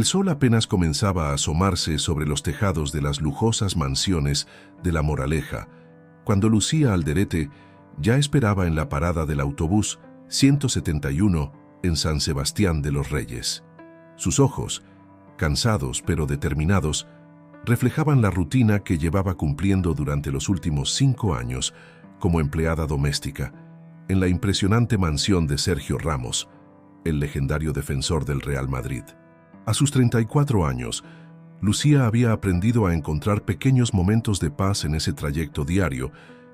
El sol apenas comenzaba a asomarse sobre los tejados de las lujosas mansiones de La Moraleja, cuando Lucía Alderete ya esperaba en la parada del autobús 171 en San Sebastián de los Reyes. Sus ojos, cansados pero determinados, reflejaban la rutina que llevaba cumpliendo durante los últimos 5 años como empleada doméstica en la impresionante mansión de Sergio Ramos, el legendario defensor del Real Madrid. A sus 34 años, Lucía había aprendido a encontrar pequeños momentos de paz en ese trayecto diario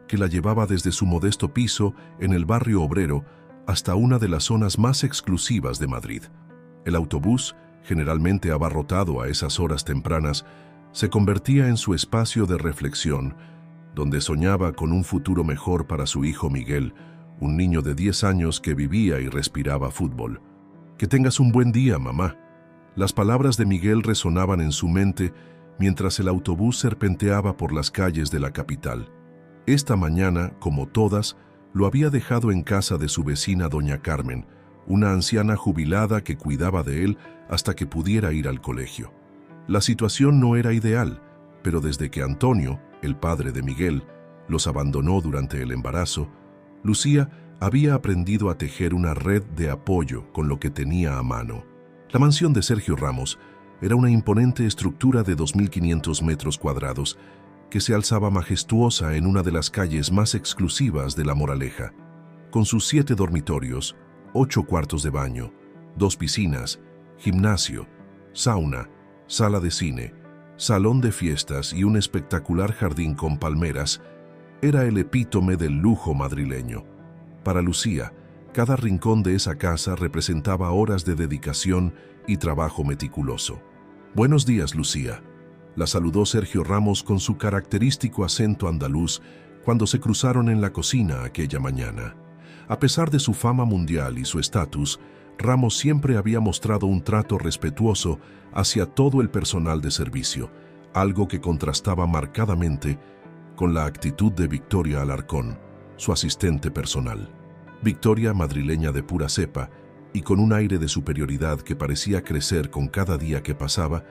que la llevaba desde su modesto piso en el barrio obrero hasta una de las zonas más exclusivas de Madrid. El autobús, generalmente abarrotado a esas horas tempranas, se convertía en su espacio de reflexión, donde soñaba con un futuro mejor para su hijo Miguel, un niño de 10 años que vivía y respiraba fútbol. «Que tengas un buen día, mamá». Las palabras de Miguel resonaban en su mente mientras el autobús serpenteaba por las calles de la capital. Esta mañana, como todas, lo había dejado en casa de su vecina doña Carmen, una anciana jubilada que cuidaba de él hasta que pudiera ir al colegio. La situación no era ideal, pero desde que Antonio, el padre de Miguel, los abandonó durante el embarazo, Lucía había aprendido a tejer una red de apoyo con lo que tenía a mano. La mansión de Sergio Ramos era una imponente estructura de 2.500 metros cuadrados que se alzaba majestuosa en una de las calles más exclusivas de La Moraleja, con sus 7 dormitorios, 8 cuartos de baño, 2 piscinas, gimnasio, sauna, sala de cine, salón de fiestas y un espectacular jardín con palmeras. Era el epítome del lujo madrileño. Para Lucía, cada rincón de esa casa representaba horas de dedicación y trabajo meticuloso. «Buenos días, Lucía», la saludó Sergio Ramos con su característico acento andaluz cuando se cruzaron en la cocina aquella mañana. A pesar de su fama mundial y su estatus, Ramos siempre había mostrado un trato respetuoso hacia todo el personal de servicio, algo que contrastaba marcadamente con la actitud de Victoria Alarcón, su asistente personal. Victoria, madrileña de pura cepa, y con un aire de superioridad que parecía crecer con cada día que pasaba,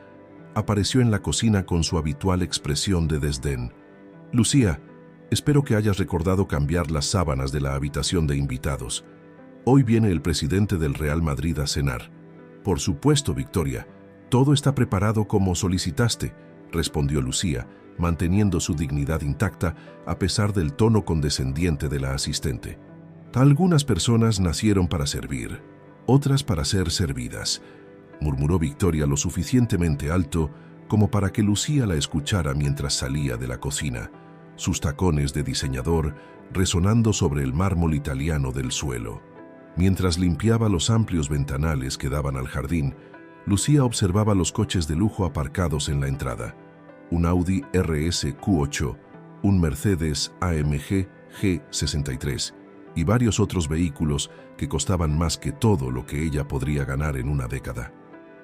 apareció en la cocina con su habitual expresión de desdén. «Lucía, espero que hayas recordado cambiar las sábanas de la habitación de invitados. Hoy viene el presidente del Real Madrid a cenar». «Por supuesto, Victoria. Todo está preparado como solicitaste», respondió Lucía, manteniendo su dignidad intacta a pesar del tono condescendiente de la asistente. «Algunas personas nacieron para servir, otras para ser servidas», murmuró Victoria lo suficientemente alto como para que Lucía la escuchara mientras salía de la cocina, sus tacones de diseñador resonando sobre el mármol italiano del suelo. Mientras limpiaba los amplios ventanales que daban al jardín, Lucía observaba los coches de lujo aparcados en la entrada. Un Audi RS Q8, un Mercedes AMG G63 y varios otros vehículos que costaban más que todo lo que ella podría ganar en una década.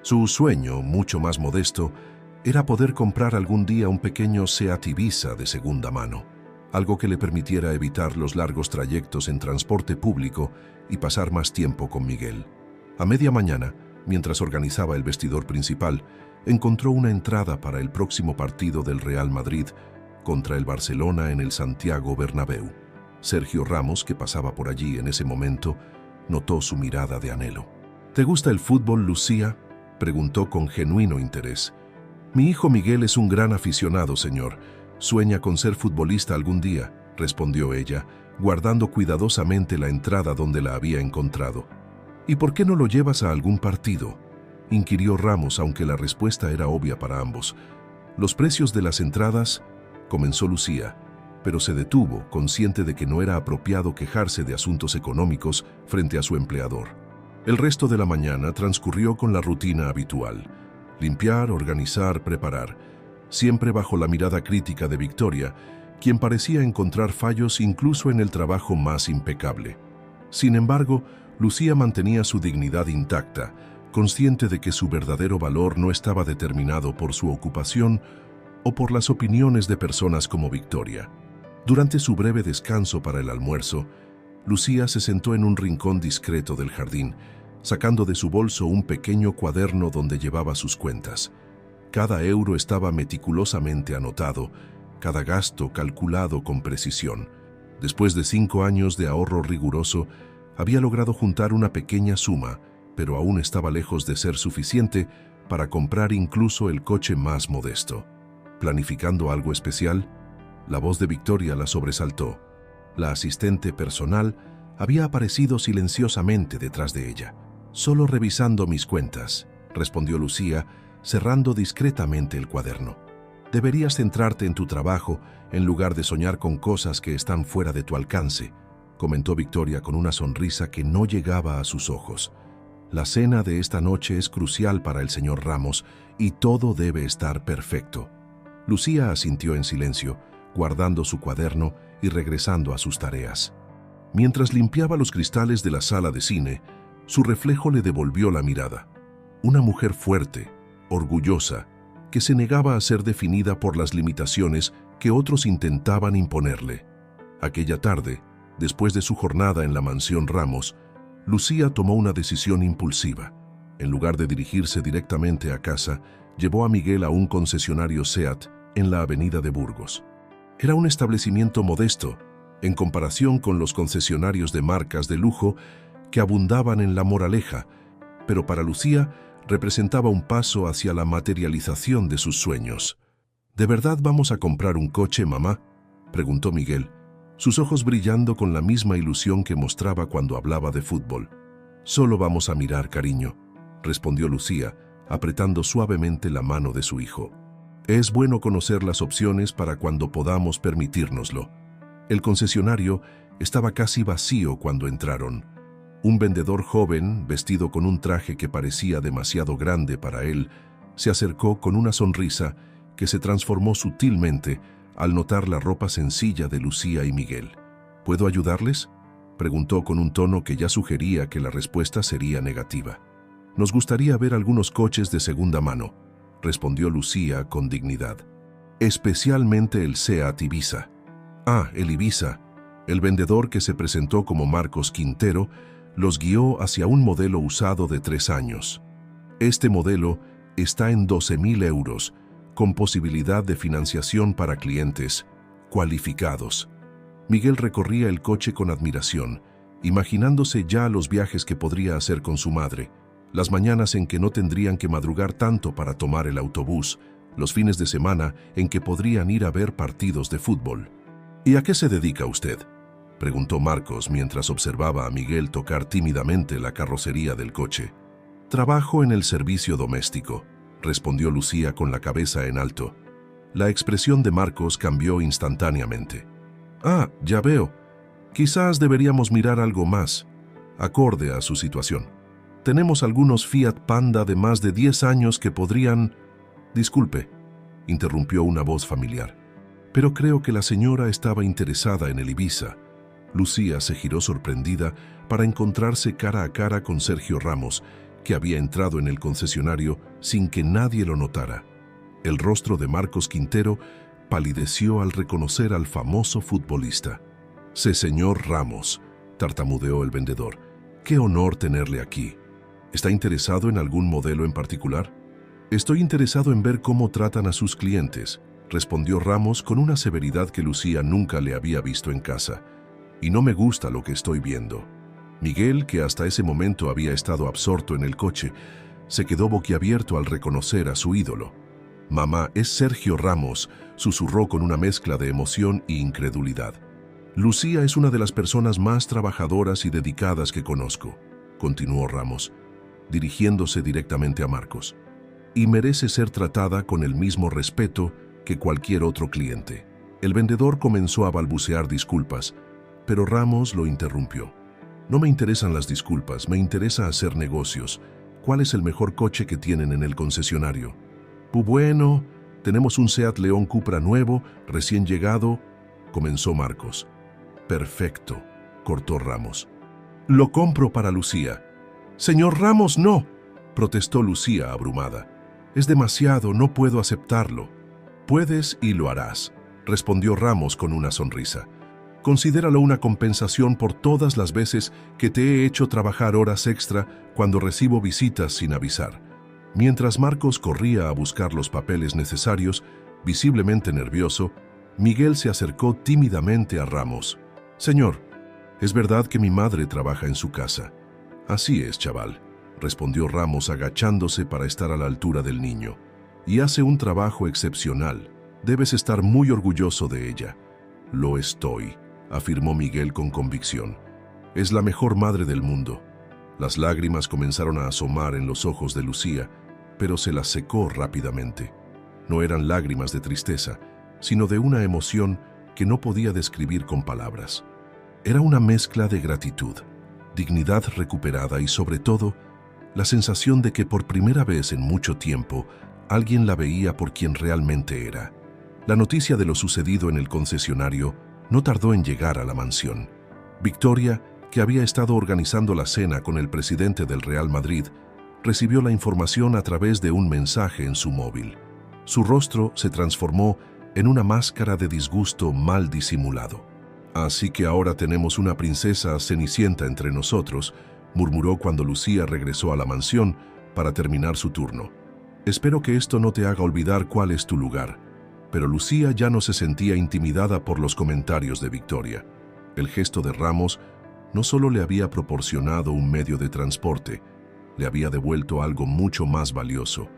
Su sueño, mucho más modesto, era poder comprar algún día un pequeño Seat Ibiza de segunda mano, algo que le permitiera evitar los largos trayectos en transporte público y pasar más tiempo con Miguel. A media mañana, mientras organizaba el vestidor principal, encontró una entrada para el próximo partido del Real Madrid contra el Barcelona en el Santiago Bernabéu. Sergio Ramos, que pasaba por allí en ese momento, notó su mirada de anhelo. «¿Te gusta el fútbol, Lucía?», preguntó con genuino interés. «Mi hijo Miguel es un gran aficionado, señor. Sueña con ser futbolista algún día», respondió ella, guardando cuidadosamente la entrada donde la había encontrado. «¿Y por qué no lo llevas a algún partido?», inquirió Ramos, aunque la respuesta era obvia para ambos. «Los precios de las entradas», comenzó Lucía, pero se detuvo, consciente de que no era apropiado quejarse de asuntos económicos frente a su empleador. El resto de la mañana transcurrió con la rutina habitual: limpiar, organizar, preparar, siempre bajo la mirada crítica de Victoria, quien parecía encontrar fallos incluso en el trabajo más impecable. Sin embargo, Lucía mantenía su dignidad intacta, consciente de que su verdadero valor no estaba determinado por su ocupación o por las opiniones de personas como Victoria. Durante su breve descanso para el almuerzo, Lucía se sentó en un rincón discreto del jardín, sacando de su bolso un pequeño cuaderno donde llevaba sus cuentas. Cada euro estaba meticulosamente anotado, cada gasto calculado con precisión. Después de 5 años de ahorro riguroso, había logrado juntar una pequeña suma, pero aún estaba lejos de ser suficiente para comprar incluso el coche más modesto. ¿Planificando algo especial? La voz de Victoria la sobresaltó. La asistente personal había aparecido silenciosamente detrás de ella. «Solo revisando mis cuentas», respondió Lucía, cerrando discretamente el cuaderno. «Deberías centrarte en tu trabajo en lugar de soñar con cosas que están fuera de tu alcance», comentó Victoria con una sonrisa que no llegaba a sus ojos. «La cena de esta noche es crucial para el señor Ramos y todo debe estar perfecto». Lucía asintió en silencio, guardando su cuaderno y regresando a sus tareas. Mientras limpiaba los cristales de la sala de cine, su reflejo le devolvió la mirada. Una mujer fuerte, orgullosa, que se negaba a ser definida por las limitaciones que otros intentaban imponerle. Aquella tarde, después de su jornada en la mansión Ramos, Lucía tomó una decisión impulsiva. En lugar de dirigirse directamente a casa, llevó a Miguel a un concesionario SEAT en la avenida de Burgos. Era un establecimiento modesto, en comparación con los concesionarios de marcas de lujo que abundaban en La Moraleja, pero para Lucía representaba un paso hacia la materialización de sus sueños. «¿De verdad vamos a comprar un coche, mamá?», preguntó Miguel, sus ojos brillando con la misma ilusión que mostraba cuando hablaba de fútbol. «Solo vamos a mirar, cariño», respondió Lucía, apretando suavemente la mano de su hijo. «Es bueno conocer las opciones para cuando podamos permitírnoslo». El concesionario estaba casi vacío cuando entraron. Un vendedor joven, vestido con un traje que parecía demasiado grande para él, se acercó con una sonrisa que se transformó sutilmente al notar la ropa sencilla de Lucía y Miguel. «¿Puedo ayudarles?», preguntó con un tono que ya sugería que la respuesta sería negativa. «Nos gustaría ver algunos coches de segunda mano», respondió Lucía con dignidad. «Especialmente el SEAT Ibiza». «Ah, el Ibiza». El vendedor, que se presentó como Marcos Quintero, los guió hacia un modelo usado de 3 años. «Este modelo está en 12.000 euros, con posibilidad de financiación para clientes cualificados». Miguel recorría el coche con admiración, imaginándose ya los viajes que podría hacer con su madre, las mañanas en que no tendrían que madrugar tanto para tomar el autobús, los fines de semana en que podrían ir a ver partidos de fútbol. «¿Y a qué se dedica usted?», preguntó Marcos mientras observaba a Miguel tocar tímidamente la carrocería del coche. «Trabajo en el servicio doméstico», respondió Lucía con la cabeza en alto. La expresión de Marcos cambió instantáneamente. «Ah, ya veo. Quizás deberíamos mirar algo más, acorde a su situación. Tenemos algunos Fiat Panda de más de 10 años que podrían...». «Disculpe», interrumpió una voz familiar. «Pero creo que la señora estaba interesada en el Ibiza». Lucía se giró sorprendida para encontrarse cara a cara con Sergio Ramos, que había entrado en el concesionario sin que nadie lo notara. El rostro de Marcos Quintero palideció al reconocer al famoso futbolista. «Sí, señor Ramos», tartamudeó el vendedor. «Qué honor tenerle aquí. ¿Está interesado en algún modelo en particular?». «Estoy interesado en ver cómo tratan a sus clientes», respondió Ramos con una severidad que Lucía nunca le había visto en casa. «Y no me gusta lo que estoy viendo». Miguel, que hasta ese momento había estado absorto en el coche, se quedó boquiabierto al reconocer a su ídolo. «Mamá, es Sergio Ramos», susurró con una mezcla de emoción e incredulidad. «Lucía es una de las personas más trabajadoras y dedicadas que conozco», continuó Ramos, dirigiéndose directamente a Marcos, «y merece ser tratada con el mismo respeto que cualquier otro cliente». El vendedor comenzó a balbucear disculpas, pero Ramos lo interrumpió. «No me interesan las disculpas, me interesa hacer negocios. ¿Cuál es el mejor coche que tienen en el concesionario?». «Bueno, tenemos un SEAT León Cupra nuevo, recién llegado», comenzó Marcos. «Perfecto», cortó Ramos. «Lo compro para Lucía». «Señor Ramos, no», protestó Lucía abrumada. «Es demasiado, no puedo aceptarlo». «Puedes y lo harás», respondió Ramos con una sonrisa. Considéralo una compensación por todas las veces que te he hecho trabajar horas extra cuando recibo visitas sin avisar. Mientras Marcos corría a buscar los papeles necesarios, visiblemente nervioso, Miguel se acercó tímidamente a Ramos. «Señor, es verdad que mi madre trabaja en su casa». «Así es, chaval», respondió Ramos agachándose para estar a la altura del niño. «Y hace un trabajo excepcional. Debes estar muy orgulloso de ella». «Lo estoy», afirmó Miguel con convicción. «Es la mejor madre del mundo». Las lágrimas comenzaron a asomar en los ojos de Lucía, pero se las secó rápidamente. No eran lágrimas de tristeza, sino de una emoción que no podía describir con palabras. Era una mezcla de gratitud, dignidad recuperada y, sobre todo, la sensación de que por primera vez en mucho tiempo alguien la veía por quien realmente era. La noticia de lo sucedido en el concesionario no tardó en llegar a la mansión. Victoria, que había estado organizando la cena con el presidente del Real Madrid, recibió la información a través de un mensaje en su móvil. Su rostro se transformó en una máscara de disgusto mal disimulado. «Así que ahora tenemos una princesa cenicienta entre nosotros», murmuró cuando Lucía regresó a la mansión para terminar su turno. «Espero que esto no te haga olvidar cuál es tu lugar». Pero Lucía ya no se sentía intimidada por los comentarios de Victoria. El gesto de Ramos no solo le había proporcionado un medio de transporte, le había devuelto algo mucho más valioso: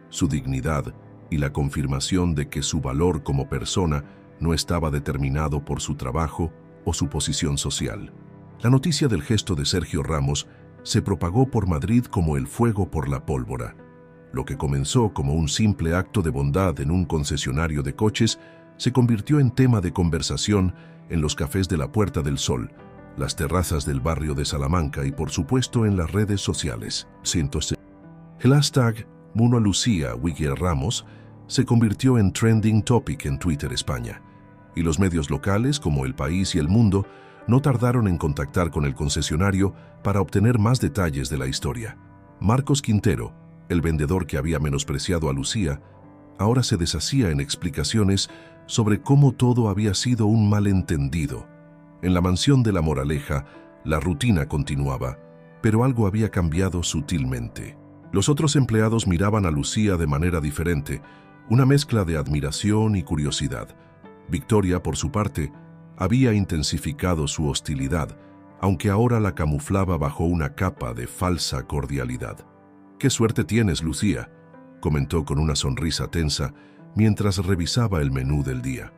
su dignidad y la confirmación de que su valor como persona no estaba determinado por su trabajo o su posición social. La noticia del gesto de Sergio Ramos se propagó por Madrid como el fuego por la pólvora. Lo que comenzó como un simple acto de bondad en un concesionario de coches se convirtió en tema de conversación en los cafés de la Puerta del Sol, las terrazas del barrio de Salamanca y, por supuesto, en las redes sociales. El hashtag #MunoLucía_Ramos se convirtió en trending topic en Twitter España, y los medios locales como El País y El Mundo no tardaron en contactar con el concesionario para obtener más detalles de la historia. Marcos Quintero, el vendedor que había menospreciado a Lucía, ahora se deshacía en explicaciones sobre cómo todo había sido un malentendido. En la mansión de La Moraleja, la rutina continuaba, pero algo había cambiado sutilmente. Los otros empleados miraban a Lucía de manera diferente, una mezcla de admiración y curiosidad. Victoria, por su parte, había intensificado su hostilidad, aunque ahora la camuflaba bajo una capa de falsa cordialidad. «Qué suerte tienes, Lucía», comentó con una sonrisa tensa mientras revisaba el menú del día.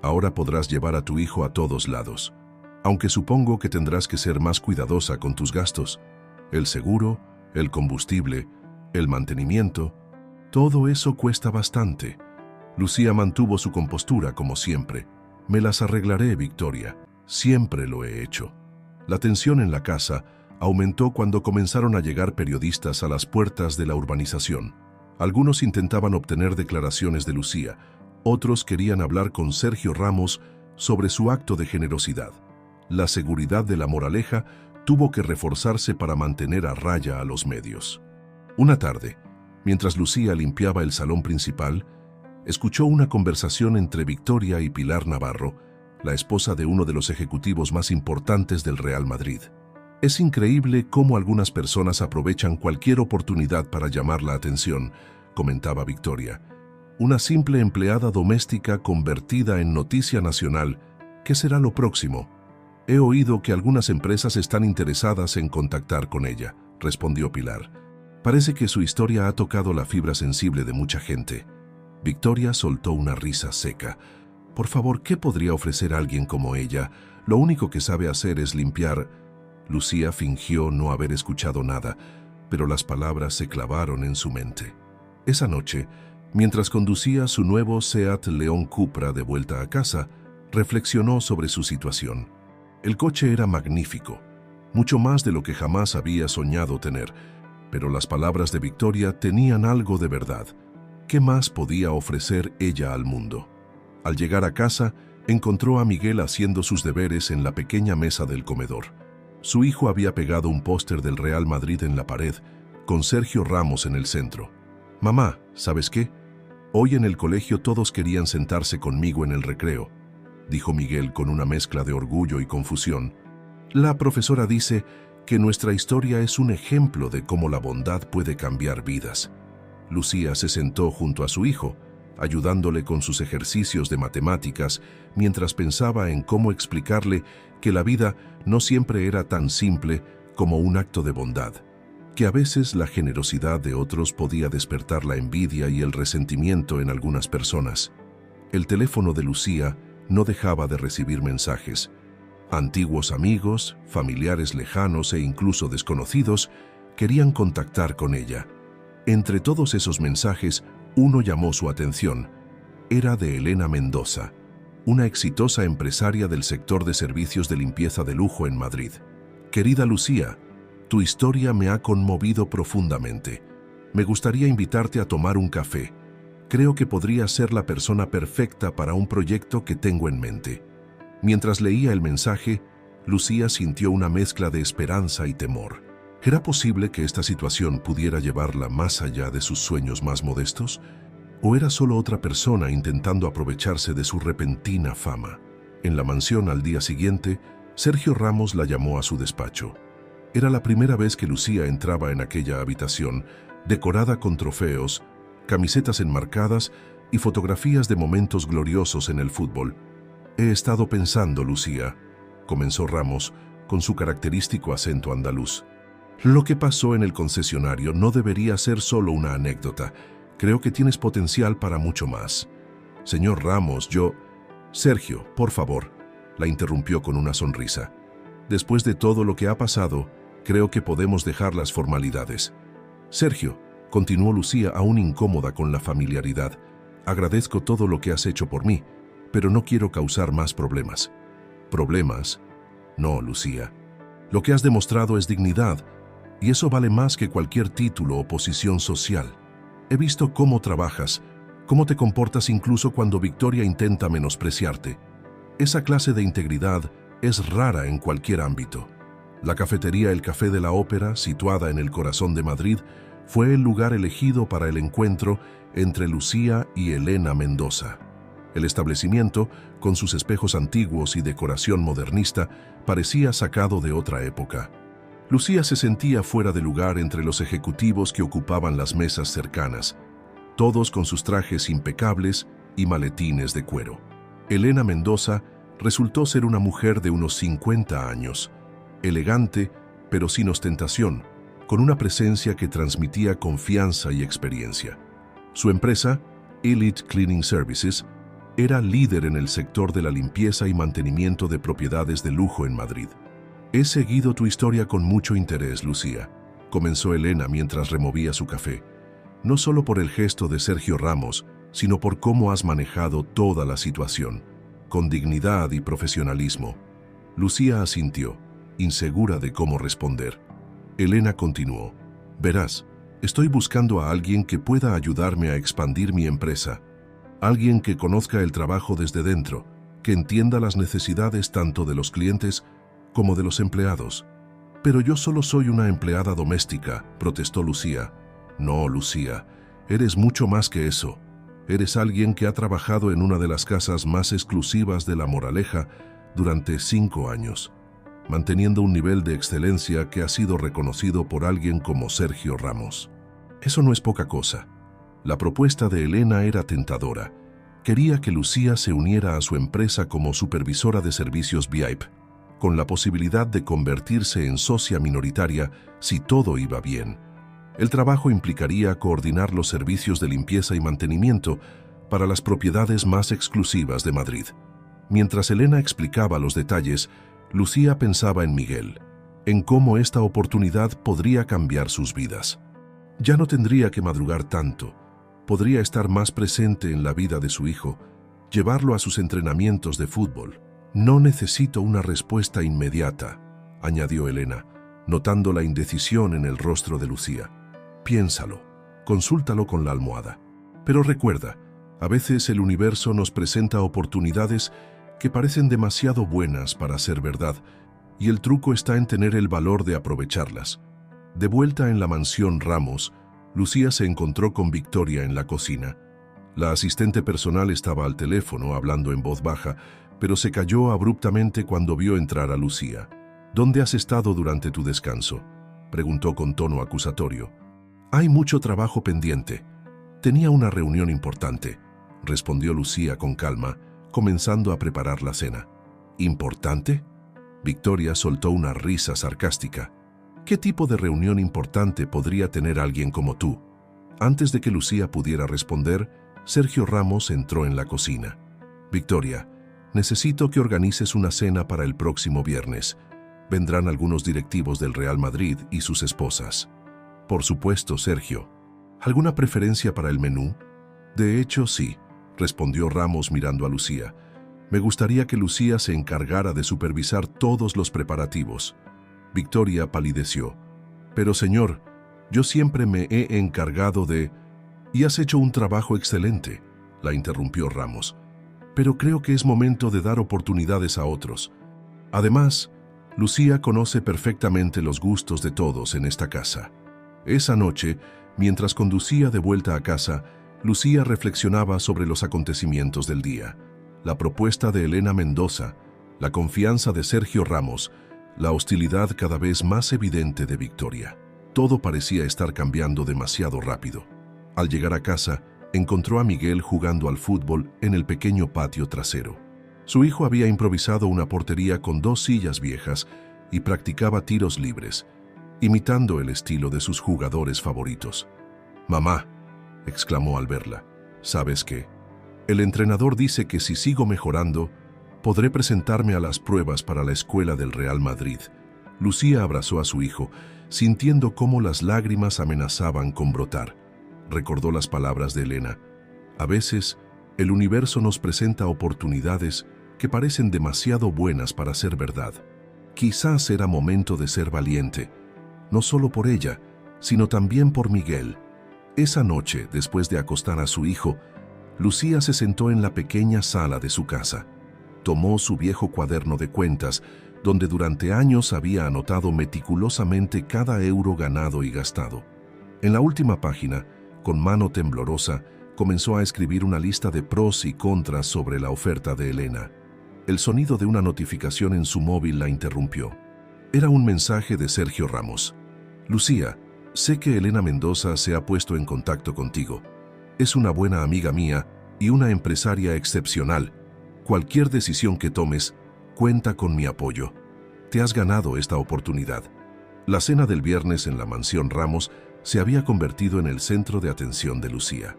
«Ahora podrás llevar a tu hijo a todos lados, aunque supongo que tendrás que ser más cuidadosa con tus gastos. El seguro, el combustible, el mantenimiento, todo eso cuesta bastante». Lucía mantuvo su compostura como siempre. «Me las arreglaré, Victoria. Siempre lo he hecho». La tensión en la casa aumentó cuando comenzaron a llegar periodistas a las puertas de la urbanización. Algunos intentaban obtener declaraciones de Lucía, otros querían hablar con Sergio Ramos sobre su acto de generosidad. La seguridad de La Moraleja tuvo que reforzarse para mantener a raya a los medios. Una tarde, mientras Lucía limpiaba el salón principal, escuchó una conversación entre Victoria y Pilar Navarro, la esposa de uno de los ejecutivos más importantes del Real Madrid. «Es increíble cómo algunas personas aprovechan cualquier oportunidad para llamar la atención», comentaba Victoria. «Una simple empleada doméstica convertida en noticia nacional. ¿Qué será lo próximo?» «He oído que algunas empresas están interesadas en contactar con ella», respondió Pilar. «Parece que su historia ha tocado la fibra sensible de mucha gente». Victoria soltó una risa seca. «Por favor, ¿qué podría ofrecer alguien como ella? Lo único que sabe hacer es limpiar». Lucía fingió no haber escuchado nada, pero las palabras se clavaron en su mente. Esa noche, mientras conducía su nuevo Seat León Cupra de vuelta a casa, reflexionó sobre su situación. El coche era magnífico, mucho más de lo que jamás había soñado tener, pero las palabras de Victoria tenían algo de verdad. ¿Qué más podía ofrecer ella al mundo? Al llegar a casa, encontró a Miguel haciendo sus deberes en la pequeña mesa del comedor. Su hijo había pegado un póster del Real Madrid en la pared, con Sergio Ramos en el centro. «Mamá, ¿sabes qué? Hoy en el colegio todos querían sentarse conmigo en el recreo. dijo Miguel con una mezcla de orgullo y confusión. La profesora dice que nuestra historia es un ejemplo de cómo la bondad puede cambiar vidas. Lucía se sentó junto a su hijo, ayudándole con sus ejercicios de matemáticas, mientras pensaba en cómo explicarle que la vida no siempre era tan simple como un acto de bondad, que a veces la generosidad de otros podía despertar la envidia y el resentimiento en algunas personas. El teléfono de Lucía no dejaba de recibir mensajes. Antiguos amigos, familiares lejanos e incluso desconocidos querían contactar con ella. Entre todos esos mensajes, uno llamó su atención. Era de Elena Mendoza, una exitosa empresaria del sector de servicios de limpieza de lujo en Madrid. Querida Lucía, tu historia me ha conmovido profundamente. Me gustaría invitarte a tomar un café. Creo que podrías ser la persona perfecta para un proyecto que tengo en mente. Mientras leía el mensaje, Lucía sintió una mezcla de esperanza y temor. ¿Era posible que esta situación pudiera llevarla más allá de sus sueños más modestos? ¿O era solo otra persona intentando aprovecharse de su repentina fama? En la mansión al día siguiente, Sergio Ramos la llamó a su despacho. Era la primera vez que Lucía entraba en aquella habitación, decorada con trofeos, camisetas enmarcadas y fotografías de momentos gloriosos en el fútbol. He estado pensando, Lucía, comenzó Ramos con su característico acento andaluz. Lo que pasó en el concesionario no debería ser solo una anécdota. Creo que tienes potencial para mucho más. Señor Ramos, Sergio, por favor, la interrumpió con una sonrisa. Después de todo lo que ha pasado, creo que podemos dejar las formalidades. Sergio, continuó Lucía aún incómoda con la familiaridad, agradezco todo lo que has hecho por mí, pero no quiero causar más problemas. ¿Problemas? No, Lucía. Lo que has demostrado es dignidad, y eso vale más que cualquier título o posición social. He visto cómo trabajas, cómo te comportas incluso cuando Victoria intenta menospreciarte. Esa clase de integridad es rara en cualquier ámbito. La cafetería El Café de la Ópera, situada en el corazón de Madrid, fue el lugar elegido para el encuentro entre Lucía y Elena Mendoza. El establecimiento, con sus espejos antiguos y decoración modernista, parecía sacado de otra época. Lucía se sentía fuera de lugar entre los ejecutivos que ocupaban las mesas cercanas, todos con sus trajes impecables y maletines de cuero. Elena Mendoza resultó ser una mujer de unos 50 años, elegante pero sin ostentación, con una presencia que transmitía confianza y experiencia. Su empresa, Elite Cleaning Services, era líder en el sector de la limpieza y mantenimiento de propiedades de lujo en Madrid. He seguido tu historia con mucho interés, Lucía, comenzó Elena mientras removía su café. No solo por el gesto de Sergio Ramos, sino por cómo has manejado toda la situación, con dignidad y profesionalismo. Lucía asintió, insegura de cómo responder. Elena continuó. Verás, estoy buscando a alguien que pueda ayudarme a expandir mi empresa. Alguien que conozca el trabajo desde dentro, que entienda las necesidades tanto de los clientes como de los empleados. Pero yo solo soy una empleada doméstica, protestó Lucía. No, Lucía, eres mucho más que eso. Eres alguien que ha trabajado en una de las casas más exclusivas de La Moraleja durante 5 años, manteniendo un nivel de excelencia que ha sido reconocido por alguien como Sergio Ramos. Eso no es poca cosa. La propuesta de Elena era tentadora. Quería que Lucía se uniera a su empresa como supervisora de servicios VIP, con la posibilidad de convertirse en socia minoritaria si todo iba bien. El trabajo implicaría coordinar los servicios de limpieza y mantenimiento para las propiedades más exclusivas de Madrid. Mientras Elena explicaba los detalles, Lucía pensaba en Miguel, en cómo esta oportunidad podría cambiar sus vidas. Ya no tendría que madrugar tanto, podría estar más presente en la vida de su hijo, llevarlo a sus entrenamientos de fútbol. No necesito una respuesta inmediata, añadió Elena, notando la indecisión en el rostro de Lucía. Piénsalo, consúltalo con la almohada. Pero recuerda, a veces el universo nos presenta oportunidades que parecen demasiado buenas para ser verdad, y el truco está en tener el valor de aprovecharlas. De vuelta en la mansión Ramos, Lucía se encontró con Victoria en la cocina. La asistente personal estaba al teléfono hablando en voz baja, pero se calló abruptamente cuando vio entrar a Lucía. «¿Dónde has estado durante tu descanso?», preguntó con tono acusatorio. «Hay mucho trabajo pendiente. Tenía una reunión importante», respondió Lucía con calma, comenzando a preparar la cena. «¿Importante?». Victoria soltó una risa sarcástica. «¿Qué tipo de reunión importante podría tener alguien como tú?». Antes de que Lucía pudiera responder, Sergio Ramos entró en la cocina. «Victoria, necesito que organices una cena para el próximo viernes. Vendrán algunos directivos del Real Madrid y sus esposas». «Por supuesto, Sergio. ¿Alguna preferencia para el menú?». «De hecho, sí», respondió Ramos mirando a Lucía. «Me gustaría que Lucía se encargara de supervisar todos los preparativos». Victoria palideció. «Pero señor, yo siempre me he encargado de...». «Y has hecho un trabajo excelente», la interrumpió Ramos. «Pero creo que es momento de dar oportunidades a otros. Además, Lucía conoce perfectamente los gustos de todos en esta casa». Esa noche, mientras conducía de vuelta a casa, Lucía reflexionaba sobre los acontecimientos del día. La propuesta de Elena Mendoza, la confianza de Sergio Ramos, la hostilidad cada vez más evidente de Victoria. Todo parecía estar cambiando demasiado rápido. Al llegar a casa, encontró a Miguel jugando al fútbol en el pequeño patio trasero. Su hijo había improvisado una portería con 2 sillas viejas y practicaba tiros libres, imitando el estilo de sus jugadores favoritos. «Mamá», exclamó al verla, «¿sabes qué? El entrenador dice que si sigo mejorando, podré presentarme a las pruebas para la escuela del Real Madrid». Lucía abrazó a su hijo, sintiendo cómo las lágrimas amenazaban con brotar. Recordó las palabras de Elena. «A veces, el universo nos presenta oportunidades que parecen demasiado buenas para ser verdad. Quizás era momento de ser valiente, no solo por ella, sino también por Miguel». Esa noche, después de acostar a su hijo, Lucía se sentó en la pequeña sala de su casa. Tomó su viejo cuaderno de cuentas, donde durante años había anotado meticulosamente cada euro ganado y gastado. En la última página, con mano temblorosa, comenzó a escribir una lista de pros y contras sobre la oferta de Elena. El sonido de una notificación en su móvil la interrumpió. Era un mensaje de Sergio Ramos. «Lucía, sé que Elena Mendoza se ha puesto en contacto contigo. Es una buena amiga mía y una empresaria excepcional. Cualquier decisión que tomes, cuenta con mi apoyo. Te has ganado esta oportunidad». La cena del viernes en la mansión Ramos se había convertido en el centro de atención de Lucía.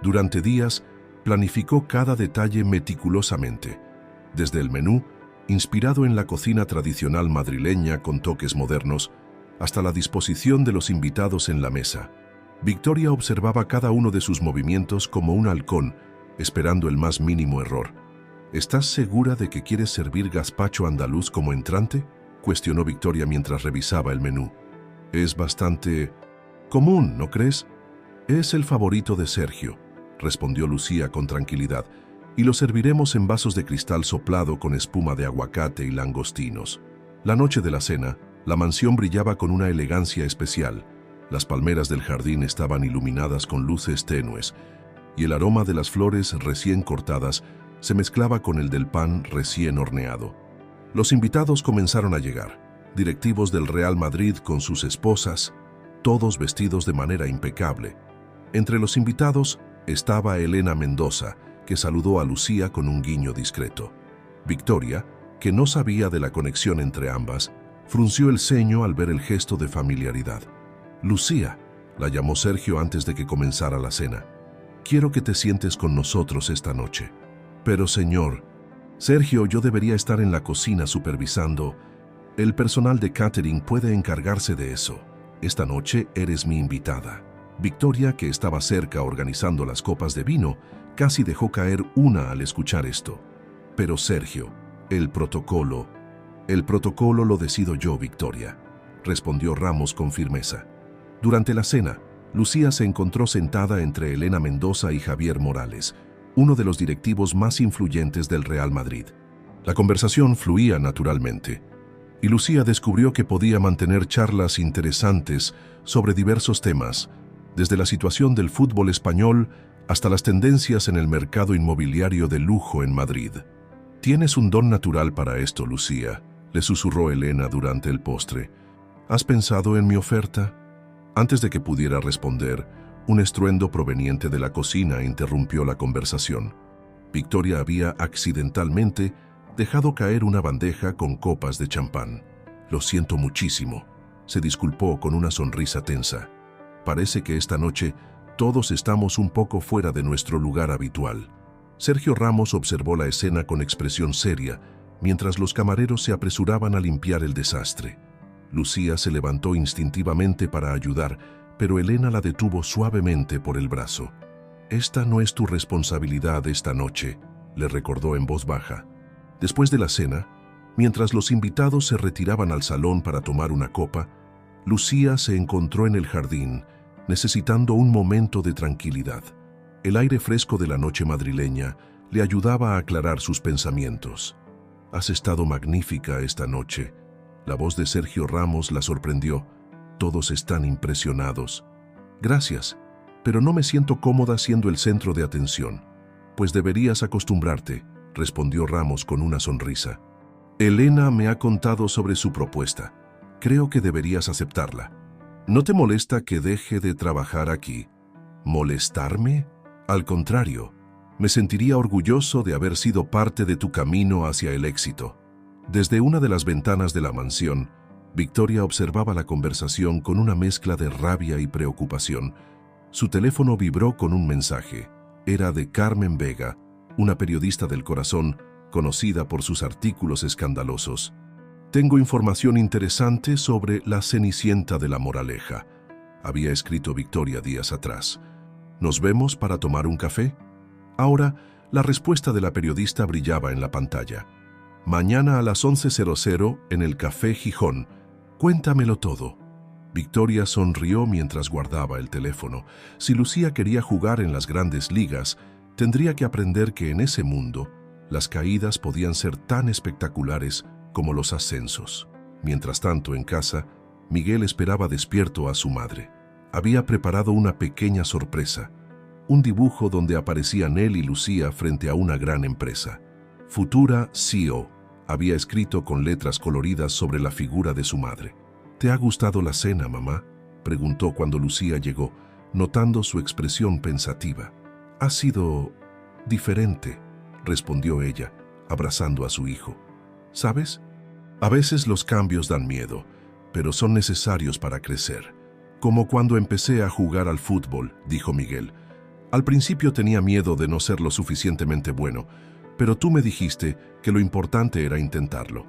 Durante días, planificó cada detalle meticulosamente, desde el menú, inspirado en la cocina tradicional madrileña con toques modernos, hasta la disposición de los invitados en la mesa. Victoria observaba cada uno de sus movimientos como un halcón, esperando el más mínimo error. «¿Estás segura de que quieres servir gazpacho andaluz como entrante?», cuestionó Victoria mientras revisaba el menú. «Es bastante común, ¿no crees?». «Es el favorito de Sergio», respondió Lucía con tranquilidad, «y lo serviremos en vasos de cristal soplado con espuma de aguacate y langostinos». La noche de la cena, la mansión brillaba con una elegancia especial. Las palmeras del jardín estaban iluminadas con luces tenues, y el aroma de las flores recién cortadas se mezclaba con el del pan recién horneado. Los invitados comenzaron a llegar, directivos del Real Madrid con sus esposas, todos vestidos de manera impecable. Entre los invitados estaba Elena Mendoza, que saludó a Lucía con un guiño discreto. Victoria, que no sabía de la conexión entre ambas, frunció el ceño al ver el gesto de familiaridad. «Lucía», la llamó Sergio antes de que comenzara la cena, «quiero que te sientes con nosotros esta noche». «Pero señor...». «Sergio, yo debería estar en la cocina supervisando. El personal de catering puede encargarse de eso. Esta noche eres mi invitada». Victoria, que estaba cerca organizando las copas de vino, casi dejó caer una al escuchar esto. «Pero Sergio, el protocolo lo decido yo, Victoria», respondió Ramos con firmeza. Durante la cena, Lucía se encontró sentada entre Elena Mendoza y Javier Morales, uno de los directivos más influyentes del Real Madrid. La conversación fluía naturalmente, y Lucía descubrió que podía mantener charlas interesantes sobre diversos temas, desde la situación del fútbol español hasta las tendencias en el mercado inmobiliario de lujo en Madrid. Tienes un don natural para esto, Lucía, le susurró Elena durante el postre. ¿Has pensado en mi oferta? Antes de que pudiera responder, un estruendo proveniente de la cocina interrumpió la conversación. Victoria había accidentalmente dejado caer una bandeja con copas de champán. Lo siento muchísimo, se disculpó con una sonrisa tensa. Parece que esta noche todos estamos un poco fuera de nuestro lugar habitual. Sergio Ramos observó la escena con expresión seria, mientras los camareros se apresuraban a limpiar el desastre. Lucía se levantó instintivamente para ayudar, pero Elena la detuvo suavemente por el brazo. «Esta no es tu responsabilidad esta noche», le recordó en voz baja. Después de la cena, mientras los invitados se retiraban al salón para tomar una copa, Lucía se encontró en el jardín, necesitando un momento de tranquilidad. El aire fresco de la noche madrileña le ayudaba a aclarar sus pensamientos. «Has estado magnífica esta noche». La voz de Sergio Ramos la sorprendió. «Todos están impresionados». «Gracias, pero no me siento cómoda siendo el centro de atención». «Pues deberías acostumbrarte», respondió Ramos con una sonrisa. «Elena me ha contado sobre su propuesta. Creo que deberías aceptarla. ¿No te molesta que deje de trabajar aquí?» «¿Molestarme? Al contrario, me sentiría orgulloso de haber sido parte de tu camino hacia el éxito». Desde una de las ventanas de la mansión, Victoria observaba la conversación con una mezcla de rabia y preocupación. Su teléfono vibró con un mensaje. Era de Carmen Vega, una periodista del Corazón, conocida por sus artículos escandalosos. «Tengo información interesante sobre la Cenicienta de la Moraleja», había escrito Victoria días atrás. «¿Nos vemos para tomar un café?» Ahora, la respuesta de la periodista brillaba en la pantalla. «Mañana a las 11:00 en el Café Gijón. Cuéntamelo todo». Victoria sonrió mientras guardaba el teléfono. Si Lucía quería jugar en las grandes ligas, tendría que aprender que en ese mundo, las caídas podían ser tan espectaculares como los ascensos. Mientras tanto, en casa, Miguel esperaba despierto a su madre. Había preparado una pequeña sorpresa, un dibujo donde aparecían él y Lucía frente a una gran empresa. Futura CEO, había escrito con letras coloridas sobre la figura de su madre. «¿Te ha gustado la cena, mamá?», preguntó cuando Lucía llegó, notando su expresión pensativa. «Ha sido diferente», respondió ella, abrazando a su hijo. «¿Sabes? A veces los cambios dan miedo, pero son necesarios para crecer. Como cuando empecé a jugar al fútbol», dijo Miguel. «Al principio tenía miedo de no ser lo suficientemente bueno, pero tú me dijiste que lo importante era intentarlo».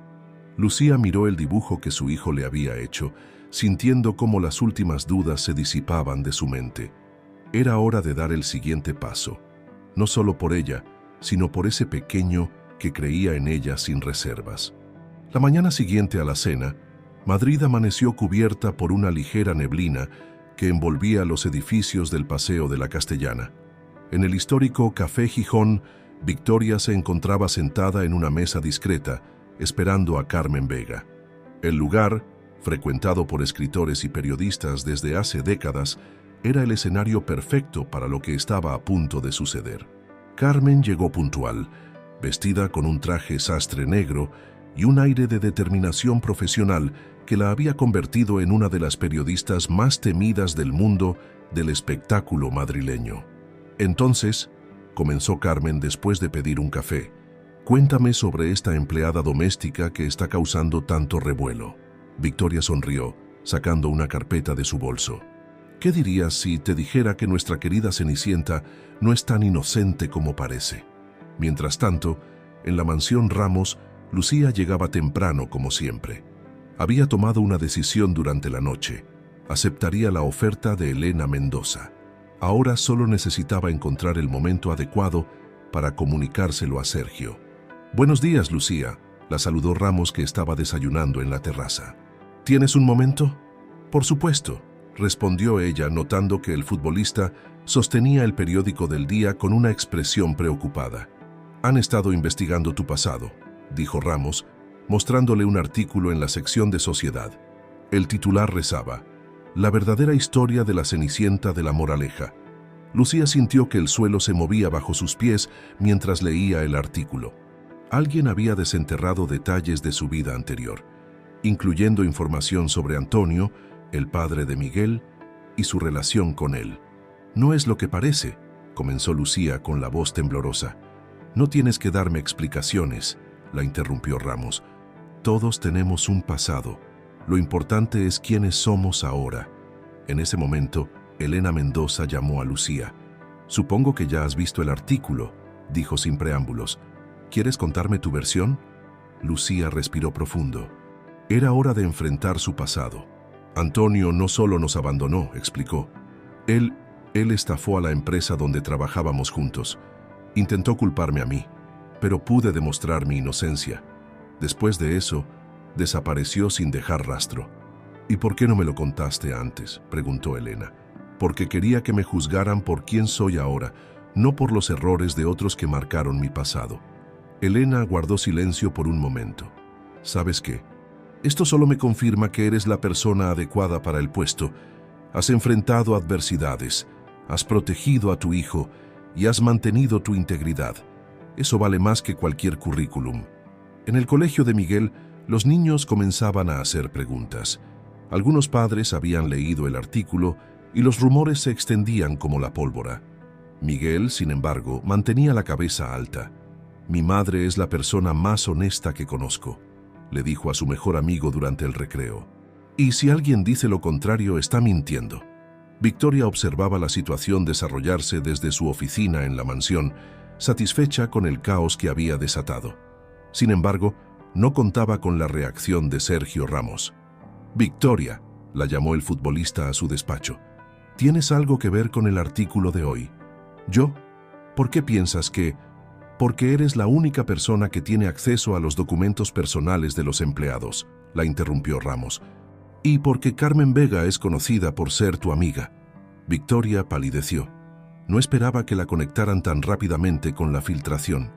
Lucía miró el dibujo que su hijo le había hecho, sintiendo cómo las últimas dudas se disipaban de su mente. Era hora de dar el siguiente paso, no solo por ella, sino por ese pequeño que creía en ella sin reservas. La mañana siguiente a la cena, Madrid amaneció cubierta por una ligera neblina que envolvía los edificios del Paseo de la Castellana. En el histórico Café Gijón, Victoria se encontraba sentada en una mesa discreta, esperando a Carmen Vega. El lugar, frecuentado por escritores y periodistas desde hace décadas, era el escenario perfecto para lo que estaba a punto de suceder. Carmen llegó puntual, vestida con un traje sastre negro y un aire de determinación profesional que la había convertido en una de las periodistas más temidas del mundo del espectáculo madrileño. «Entonces», comenzó Carmen después de pedir un café, «cuéntame sobre esta empleada doméstica que está causando tanto revuelo». Victoria sonrió, sacando una carpeta de su bolso. «¿Qué dirías si te dijera que nuestra querida Cenicienta no es tan inocente como parece?» Mientras tanto, en la mansión Ramos, Lucía llegaba temprano como siempre. Había tomado una decisión durante la noche. Aceptaría la oferta de Elena Mendoza. Ahora solo necesitaba encontrar el momento adecuado para comunicárselo a Sergio. «Buenos días, Lucía», la saludó Ramos, que estaba desayunando en la terraza. «¿Tienes un momento?» «Por supuesto», respondió ella, notando que el futbolista sostenía el periódico del día con una expresión preocupada. «Han estado investigando tu pasado», dijo Ramos, mostrándole un artículo en la sección de Sociedad. El titular rezaba: «La verdadera historia de la Cenicienta de la Moraleja». Lucía sintió que el suelo se movía bajo sus pies mientras leía el artículo. Alguien había desenterrado detalles de su vida anterior, incluyendo información sobre Antonio, el padre de Miguel, y su relación con él. «No es lo que parece», comenzó Lucía con la voz temblorosa. «No tienes que darme explicaciones», la interrumpió Ramos. «Todos tenemos un pasado. Lo importante es quiénes somos ahora». En ese momento, Elena Mendoza llamó a Lucía. «Supongo que ya has visto el artículo», dijo sin preámbulos. «¿Quieres contarme tu versión?» Lucía respiró profundo. Era hora de enfrentar su pasado. «Antonio no solo nos abandonó», explicó. Él estafó a la empresa donde trabajábamos juntos. Intentó culparme a mí, pero pude demostrar mi inocencia. Después de eso, desapareció sin dejar rastro. «¿Y por qué no me lo contaste antes?», preguntó Elena. «Porque quería que me juzgaran por quién soy ahora, no por los errores de otros que marcaron mi pasado». Elena guardó silencio por un momento. «¿Sabes qué? Esto solo me confirma que eres la persona adecuada para el puesto. Has enfrentado adversidades, has protegido a tu hijo y has mantenido tu integridad. Eso vale más que cualquier currículum». En el colegio de Miguel, los niños comenzaban a hacer preguntas. Algunos padres habían leído el artículo y los rumores se extendían como la pólvora. Miguel, sin embargo, mantenía la cabeza alta. «Mi madre es la persona más honesta que conozco», le dijo a su mejor amigo durante el recreo. «Y si alguien dice lo contrario, está mintiendo». Victoria observaba la situación desarrollarse desde su oficina en la mansión, satisfecha con el caos que había desatado. Sin embargo, no contaba con la reacción de Sergio Ramos. «Victoria», la llamó el futbolista a su despacho, «¿tienes algo que ver con el artículo de hoy?» «¿Yo? ¿Por qué piensas que...?» «Porque eres la única persona que tiene acceso a los documentos personales de los empleados», la interrumpió Ramos. «Y porque Carmen Vega es conocida por ser tu amiga». Victoria palideció. No esperaba que la conectaran tan rápidamente con la filtración.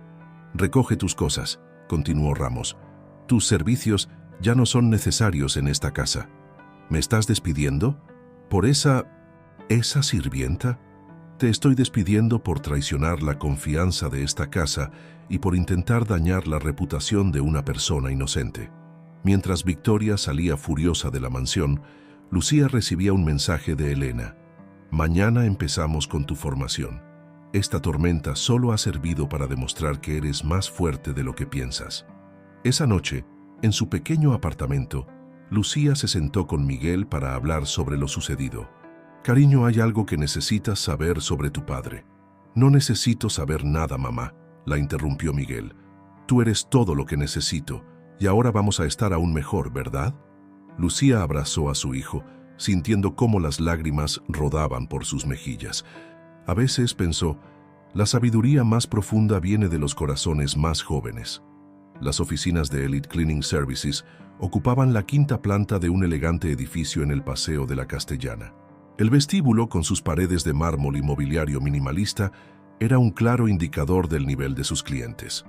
«Recoge tus cosas», continuó Ramos. «Tus servicios ya no son necesarios en esta casa». «¿Me estás despidiendo? ¿Por esa sirvienta?» «Te estoy despidiendo por traicionar la confianza de esta casa y por intentar dañar la reputación de una persona inocente». Mientras Victoria salía furiosa de la mansión, Lucía recibía un mensaje de Elena. «Mañana empezamos con tu formación. Esta tormenta solo ha servido para demostrar que eres más fuerte de lo que piensas». Esa noche, en su pequeño apartamento, Lucía se sentó con Miguel para hablar sobre lo sucedido. «Cariño, hay algo que necesitas saber sobre tu padre». «No necesito saber nada, mamá», la interrumpió Miguel. «Tú eres todo lo que necesito, y ahora vamos a estar aún mejor, ¿verdad?» Lucía abrazó a su hijo, sintiendo cómo las lágrimas rodaban por sus mejillas. A veces pensó, la sabiduría más profunda viene de los corazones más jóvenes. Las oficinas de Elite Cleaning Services ocupaban la quinta planta de un elegante edificio en el Paseo de la Castellana. El vestíbulo, con sus paredes de mármol y mobiliario minimalista, era un claro indicador del nivel de sus clientes.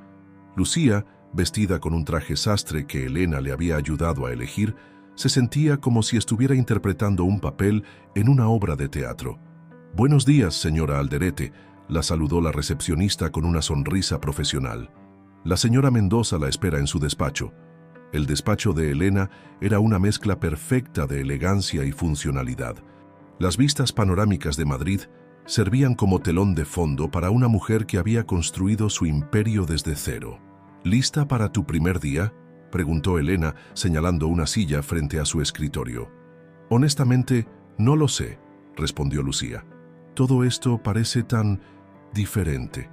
Lucía, vestida con un traje sastre que Elena le había ayudado a elegir, se sentía como si estuviera interpretando un papel en una obra de teatro. «Buenos días, señora Alderete», la saludó la recepcionista con una sonrisa profesional. «La señora Mendoza la espera en su despacho». El despacho de Elena era una mezcla perfecta de elegancia y funcionalidad. Las vistas panorámicas de Madrid servían como telón de fondo para una mujer que había construido su imperio desde cero. «¿Lista para tu primer día?», preguntó Elena, señalando una silla frente a su escritorio. «Honestamente, no lo sé», respondió Lucía. «Todo esto parece tan diferente.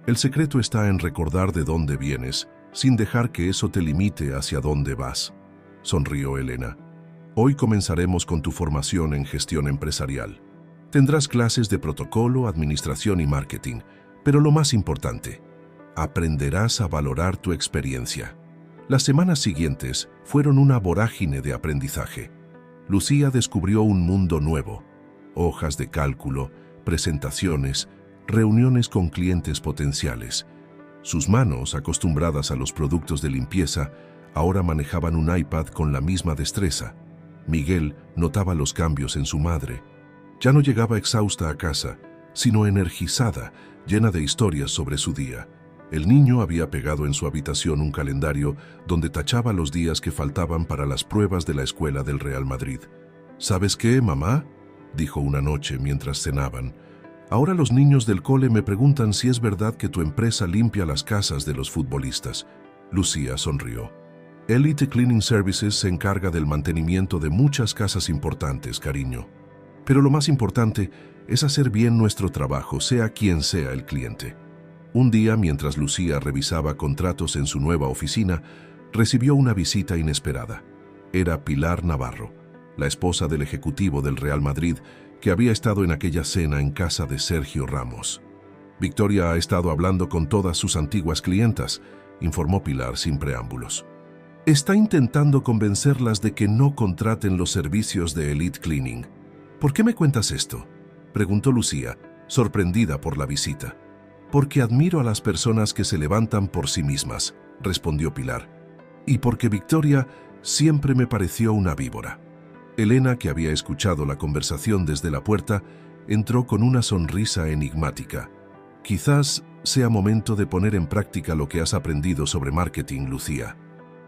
El secreto está en recordar de dónde vienes, sin dejar que eso te limite hacia dónde vas», sonrió Elena. «Hoy comenzaremos con tu formación en gestión empresarial. Tendrás clases de protocolo, administración y marketing, pero lo más importante, aprenderás a valorar tu experiencia». Las semanas siguientes fueron una vorágine de aprendizaje. Lucía descubrió un mundo nuevo: hojas de cálculo, presentaciones, reuniones con clientes potenciales. Sus manos, acostumbradas a los productos de limpieza, ahora manejaban un iPad con la misma destreza. Miguel notaba los cambios en su madre. Ya no llegaba exhausta a casa, sino energizada, llena de historias sobre su día. El niño había pegado en su habitación un calendario donde tachaba los días que faltaban para las pruebas de la escuela del Real Madrid. ¿Sabes qué, mamá?, dijo una noche mientras cenaban. Ahora los niños del cole me preguntan si es verdad que tu empresa limpia las casas de los futbolistas. Lucía sonrió. Elite Cleaning Services se encarga del mantenimiento de muchas casas importantes, cariño. Pero lo más importante es hacer bien nuestro trabajo, sea quien sea el cliente. Un día, mientras Lucía revisaba contratos en su nueva oficina, recibió una visita inesperada. Era Pilar Navarro, la esposa del ejecutivo del Real Madrid, que había estado en aquella cena en casa de Sergio Ramos. Victoria ha estado hablando con todas sus antiguas clientas, informó Pilar sin preámbulos. Está intentando convencerlas de que no contraten los servicios de Elite Cleaning. ¿Por qué me cuentas esto?, preguntó Lucía, sorprendida por la visita. Porque admiro a las personas que se levantan por sí mismas, respondió Pilar. Y porque Victoria siempre me pareció una víbora. Elena, que había escuchado la conversación desde la puerta, entró con una sonrisa enigmática. Quizás sea momento de poner en práctica lo que has aprendido sobre marketing, Lucía.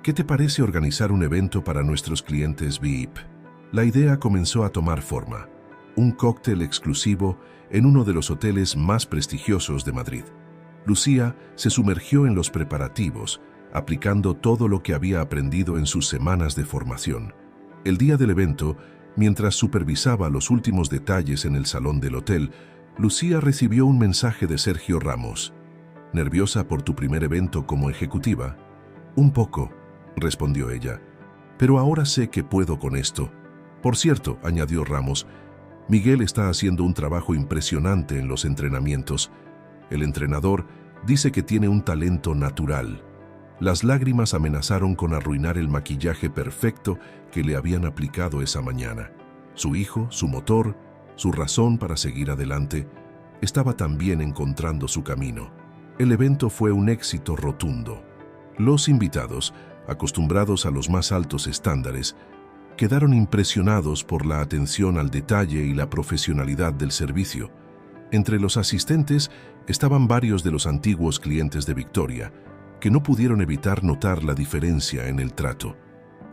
¿Qué te parece organizar un evento para nuestros clientes VIP? La idea comenzó a tomar forma. Un cóctel exclusivo en uno de los hoteles más prestigiosos de Madrid. Lucía se sumergió en los preparativos, aplicando todo lo que había aprendido en sus semanas de formación. El día del evento, mientras supervisaba los últimos detalles en el salón del hotel, Lucía recibió un mensaje de Sergio Ramos. ¿Nerviosa por tu primer evento como ejecutiva? Un poco, respondió ella. Pero ahora sé que puedo con esto. Por cierto, añadió Ramos, Miguel está haciendo un trabajo impresionante en los entrenamientos. El entrenador dice que tiene un talento natural. Las lágrimas amenazaron con arruinar el maquillaje perfecto que le habían aplicado esa mañana. Su hijo, su motor, su razón para seguir adelante, estaba también encontrando su camino. El evento fue un éxito rotundo. Los invitados, acostumbrados a los más altos estándares, quedaron impresionados por la atención al detalle y la profesionalidad del servicio. Entre los asistentes estaban varios de los antiguos clientes de Victoria, que no pudieron evitar notar la diferencia en el trato.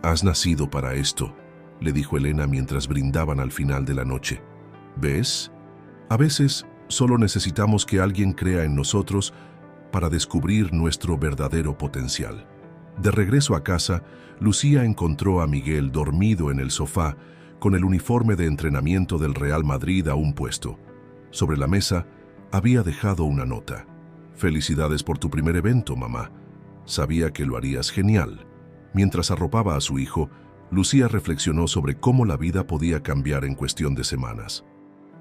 «Has nacido para esto», le dijo Elena mientras brindaban al final de la noche. «¿Ves? A veces solo necesitamos que alguien crea en nosotros para descubrir nuestro verdadero potencial». De regreso a casa, Lucía encontró a Miguel dormido en el sofá, con el uniforme de entrenamiento del Real Madrid aún puesto. Sobre la mesa había dejado una nota. «Felicidades por tu primer evento, mamá. Sabía que lo harías genial». Mientras arropaba a su hijo, Lucía reflexionó sobre cómo la vida podía cambiar en cuestión de semanas.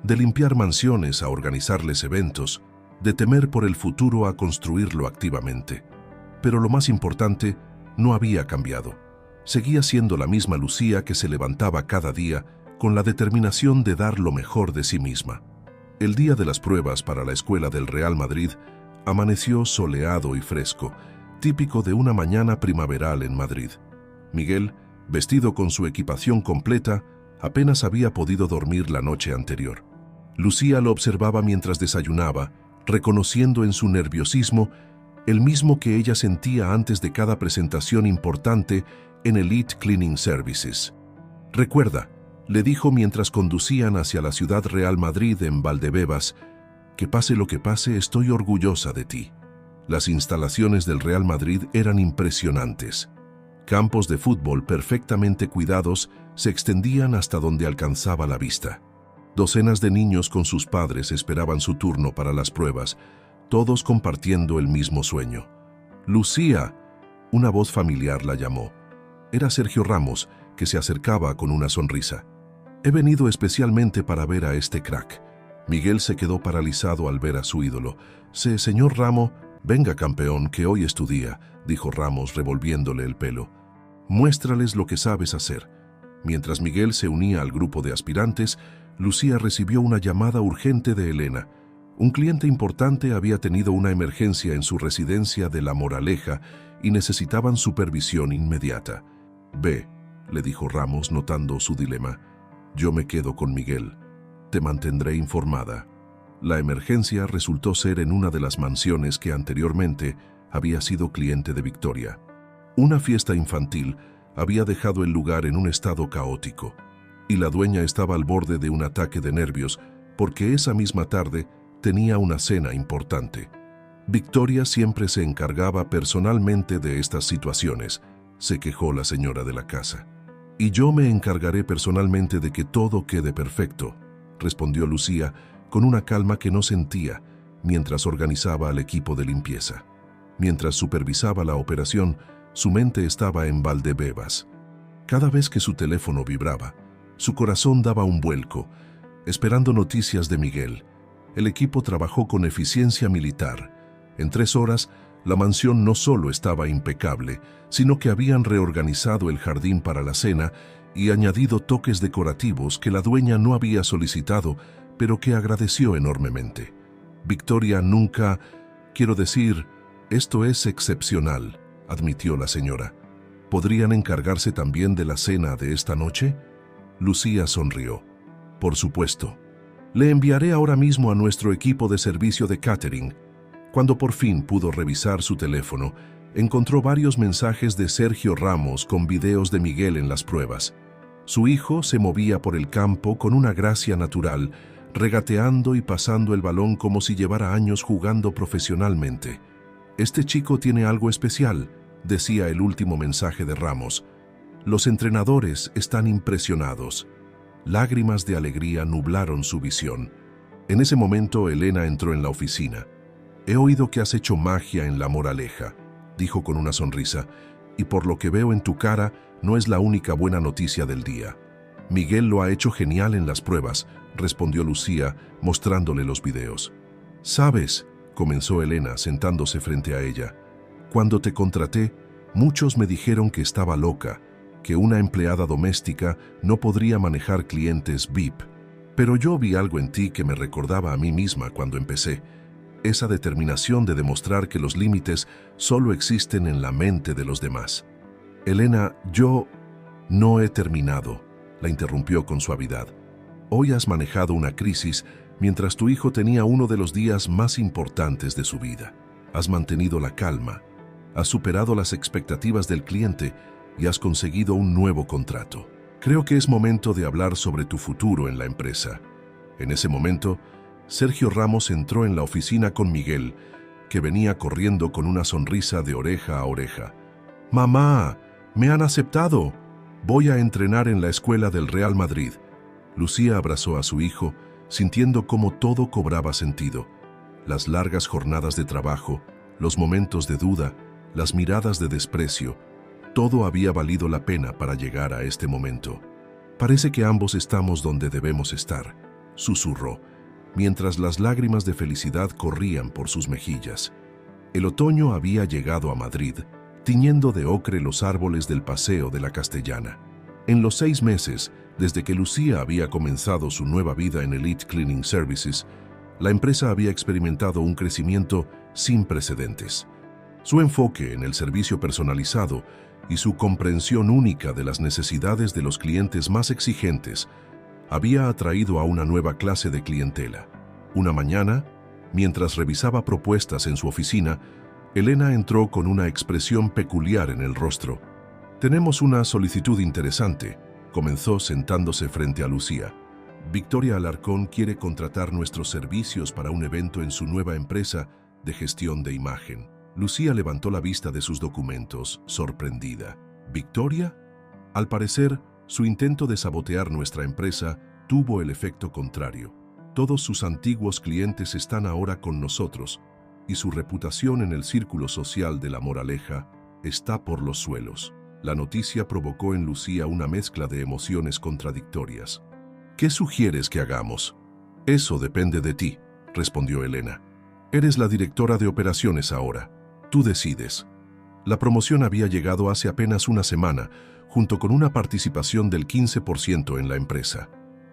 De limpiar mansiones a organizarles eventos, de temer por el futuro a construirlo activamente. Pero lo más importante, no había cambiado. Seguía siendo la misma Lucía que se levantaba cada día con la determinación de dar lo mejor de sí misma. El día de las pruebas para la escuela del Real Madrid amaneció soleado y fresco, típico de una mañana primaveral en Madrid. Miguel, vestido con su equipación completa, apenas había podido dormir la noche anterior. Lucía lo observaba mientras desayunaba, reconociendo en su nerviosismo el mismo que ella sentía antes de cada presentación importante en Elite Cleaning Services. «Recuerda», le dijo mientras conducían hacia la ciudad Real Madrid en Valdebebas, «que pase lo que pase, estoy orgullosa de ti». Las instalaciones del Real Madrid eran impresionantes. Campos de fútbol perfectamente cuidados se extendían hasta donde alcanzaba la vista. Docenas de niños con sus padres esperaban su turno para las pruebas, todos compartiendo el mismo sueño. «Lucía», una voz familiar la llamó. Era Sergio Ramos, que se acercaba con una sonrisa. «He venido especialmente para ver a este crack». Miguel se quedó paralizado al ver a su ídolo. «Señor Ramos, venga campeón, que hoy es tu día», dijo Ramos revolviéndole el pelo. «Muéstrales lo que sabes hacer». Mientras Miguel se unía al grupo de aspirantes, Lucía recibió una llamada urgente de Elena. Un cliente importante había tenido una emergencia en su residencia de La Moraleja y necesitaban supervisión inmediata. «Ve», le dijo Ramos notando su dilema. «Yo me quedo con Miguel. Te mantendré informada». La emergencia resultó ser en una de las mansiones que anteriormente había sido cliente de Victoria. Una fiesta infantil había dejado el lugar en un estado caótico, y la dueña estaba al borde de un ataque de nervios porque esa misma tarde tenía una cena importante. Victoria siempre se encargaba personalmente de estas situaciones, se quejó la señora de la casa. Y yo me encargaré personalmente de que todo quede perfecto, respondió Lucía con una calma que no sentía mientras organizaba al equipo de limpieza. Mientras supervisaba la operación, su mente estaba en Valdebebas. Cada vez que su teléfono vibraba, su corazón daba un vuelco, esperando noticias de Miguel. El equipo trabajó con eficiencia militar. En 3 horas, la mansión no solo estaba impecable, sino que habían reorganizado el jardín para la cena y añadido toques decorativos que la dueña no había solicitado, pero que agradeció enormemente. Victoria nunca, quiero decir, esto es excepcional, admitió la señora. ¿Podrían encargarse también de la cena de esta noche? Lucía sonrió. Por supuesto. Le enviaré ahora mismo a nuestro equipo de servicio de catering. Cuando por fin pudo revisar su teléfono, encontró varios mensajes de Sergio Ramos con videos de Miguel en las pruebas. Su hijo se movía por el campo con una gracia natural, regateando y pasando el balón como si llevara años jugando profesionalmente. Este chico tiene algo especial, decía el último mensaje de Ramos. Los entrenadores están impresionados. Lágrimas de alegría nublaron su visión. En ese momento Elena entró en la oficina. He oído que has hecho magia en La Moraleja, dijo con una sonrisa, y por lo que veo en tu cara, no es la única buena noticia del día. Miguel lo ha hecho genial en las pruebas, respondió Lucía, mostrándole los videos. ¿Sabes?, comenzó Elena, sentándose frente a ella. Cuando te contraté, muchos me dijeron que estaba loca, que una empleada doméstica no podría manejar clientes VIP. Pero yo vi algo en ti que me recordaba a mí misma cuando empecé. Esa determinación de demostrar que los límites solo existen en la mente de los demás. Elena, yo no he terminado, la interrumpió con suavidad. Hoy has manejado una crisis mientras tu hijo tenía uno de los días más importantes de su vida. Has mantenido la calma, has superado las expectativas del cliente y has conseguido un nuevo contrato. Creo que es momento de hablar sobre tu futuro en la empresa. En ese momento, Sergio Ramos entró en la oficina con Miguel, que venía corriendo con una sonrisa de oreja a oreja. «Mamá, me han aceptado. Voy a entrenar en la escuela del Real Madrid». Lucía abrazó a su hijo, sintiendo cómo todo cobraba sentido. Las largas jornadas de trabajo, los momentos de duda, las miradas de desprecio, todo había valido la pena para llegar a este momento. «Parece que ambos estamos donde debemos estar», susurró, mientras las lágrimas de felicidad corrían por sus mejillas. El otoño había llegado a Madrid, tiñendo de ocre los árboles del Paseo de la Castellana. En los 6 meses, desde que Lucía había comenzado su nueva vida en Elite Cleaning Services, la empresa había experimentado un crecimiento sin precedentes. Su enfoque en el servicio personalizado y su comprensión única de las necesidades de los clientes más exigentes había atraído a una nueva clase de clientela. Una mañana, mientras revisaba propuestas en su oficina, Elena entró con una expresión peculiar en el rostro. «Tenemos una solicitud interesante», comenzó sentándose frente a Lucía. «Victoria Alarcón quiere contratar nuestros servicios para un evento en su nueva empresa de gestión de imagen». Lucía levantó la vista de sus documentos, sorprendida. «¿Victoria?». Al parecer, su intento de sabotear nuestra empresa tuvo el efecto contrario. Todos sus antiguos clientes están ahora con nosotros y su reputación en el círculo social de La Moraleja está por los suelos. La noticia provocó en Lucía una mezcla de emociones contradictorias. «¿Qué sugieres que hagamos?». «Eso depende de ti», respondió Elena. «Eres la directora de operaciones ahora. Tú decides». La promoción había llegado hace apenas una semana, junto con una participación del 15% en la empresa.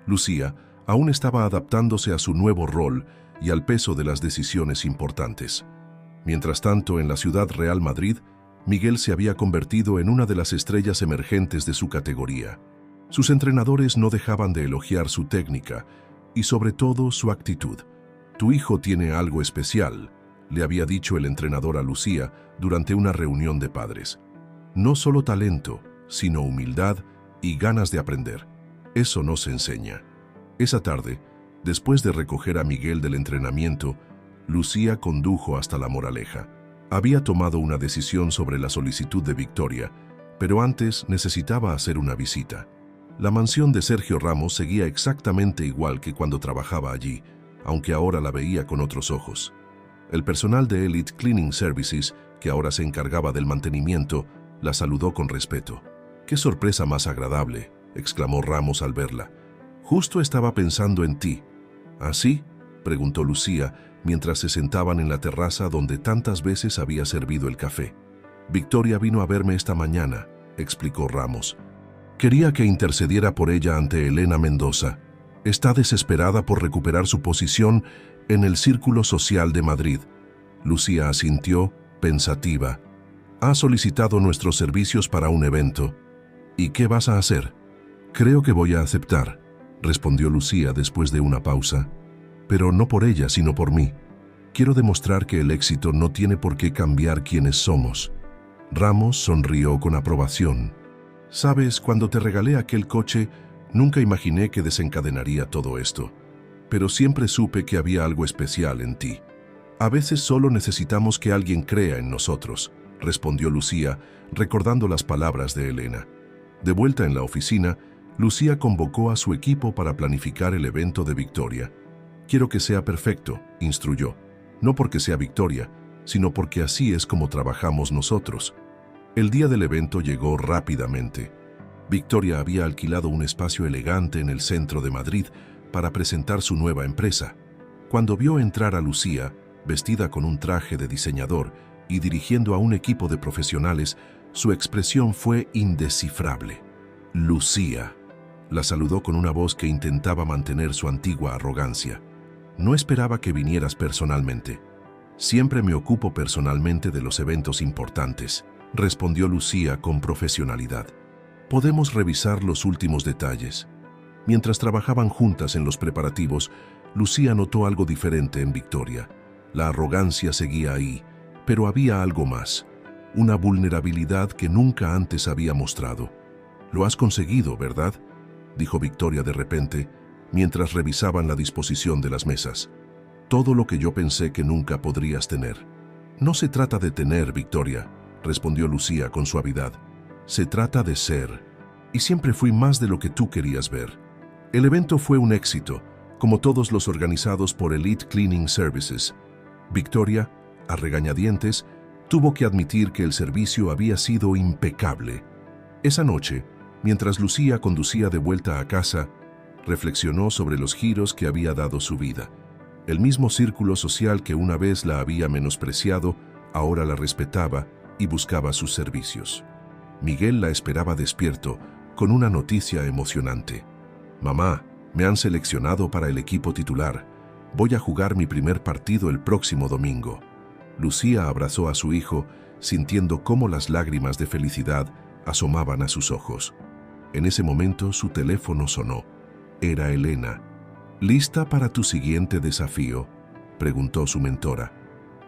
Lucía aún estaba adaptándose a su nuevo rol y al peso de las decisiones importantes. Mientras tanto, en la ciudad Real Madrid, Miguel se había convertido en una de las estrellas emergentes de su categoría. Sus entrenadores no dejaban de elogiar su técnica y sobre todo su actitud. Tu hijo tiene algo especial, le había dicho el entrenador a Lucía durante una reunión de padres. No solo talento, sino humildad y ganas de aprender. Eso no se enseña. Esa tarde, después de recoger a Miguel del entrenamiento, Lucía condujo hasta La Moraleja. Había tomado una decisión sobre la solicitud de Victoria, pero antes necesitaba hacer una visita. La mansión de Sergio Ramos seguía exactamente igual que cuando trabajaba allí, aunque ahora la veía con otros ojos. El personal de Elite Cleaning Services, que ahora se encargaba del mantenimiento, la saludó con respeto. «¡Qué sorpresa más agradable!», exclamó Ramos al verla. «Justo estaba pensando en ti». «¿Así?», preguntó Lucía, mientras se sentaban en la terraza donde tantas veces había servido el café. «Victoria vino a verme esta mañana», explicó Ramos. «Quería que intercediera por ella ante Elena Mendoza. Está desesperada por recuperar su posición en el Círculo Social de Madrid». Lucía asintió, pensativa. «Ha solicitado nuestros servicios para un evento. ¿Y qué vas a hacer?». «Creo que voy a aceptar», respondió Lucía después de una pausa. «Pero no por ella, sino por mí. Quiero demostrar que el éxito no tiene por qué cambiar quiénes somos». Ramos sonrió con aprobación. «Sabes, cuando te regalé aquel coche, nunca imaginé que desencadenaría todo esto. Pero siempre supe que había algo especial en ti. A veces solo necesitamos que alguien crea en nosotros», respondió Lucía, recordando las palabras de Elena. De vuelta en la oficina, Lucía convocó a su equipo para planificar el evento de Victoria. «Quiero que sea perfecto», instruyó. «No porque sea Victoria, sino porque así es como trabajamos nosotros». El día del evento llegó rápidamente. Victoria había alquilado un espacio elegante en el centro de Madrid para presentar su nueva empresa. Cuando vio entrar a Lucía, vestida con un traje de diseñador y dirigiendo a un equipo de profesionales, su expresión fue indescifrable. «Lucía», la saludó con una voz que intentaba mantener su antigua arrogancia. «No esperaba que vinieras personalmente». «Siempre me ocupo personalmente de los eventos importantes», respondió Lucía con profesionalidad. «Podemos revisar los últimos detalles». Mientras trabajaban juntas en los preparativos, Lucía notó algo diferente en Victoria. La arrogancia seguía ahí, pero había algo más, una vulnerabilidad que nunca antes había mostrado. «Lo has conseguido, ¿verdad?», dijo Victoria de repente, mientras revisaban la disposición de las mesas. «Todo lo que yo pensé que nunca podrías tener». «No se trata de tener, Victoria», respondió Lucía con suavidad. «Se trata de ser. Y siempre fui más de lo que tú querías ver». El evento fue un éxito, como todos los organizados por Elite Cleaning Services. Victoria, a regañadientes, tuvo que admitir que el servicio había sido impecable. Esa noche, mientras Lucía conducía de vuelta a casa, reflexionó sobre los giros que había dado su vida. El mismo círculo social que una vez la había menospreciado, ahora la respetaba y buscaba sus servicios. Miguel la esperaba despierto, con una noticia emocionante. «Mamá, me han seleccionado para el equipo titular. Voy a jugar mi primer partido el próximo domingo». Lucía abrazó a su hijo, sintiendo cómo las lágrimas de felicidad asomaban a sus ojos. En ese momento su teléfono sonó. Era Elena. «¿Lista para tu siguiente desafío?», preguntó su mentora.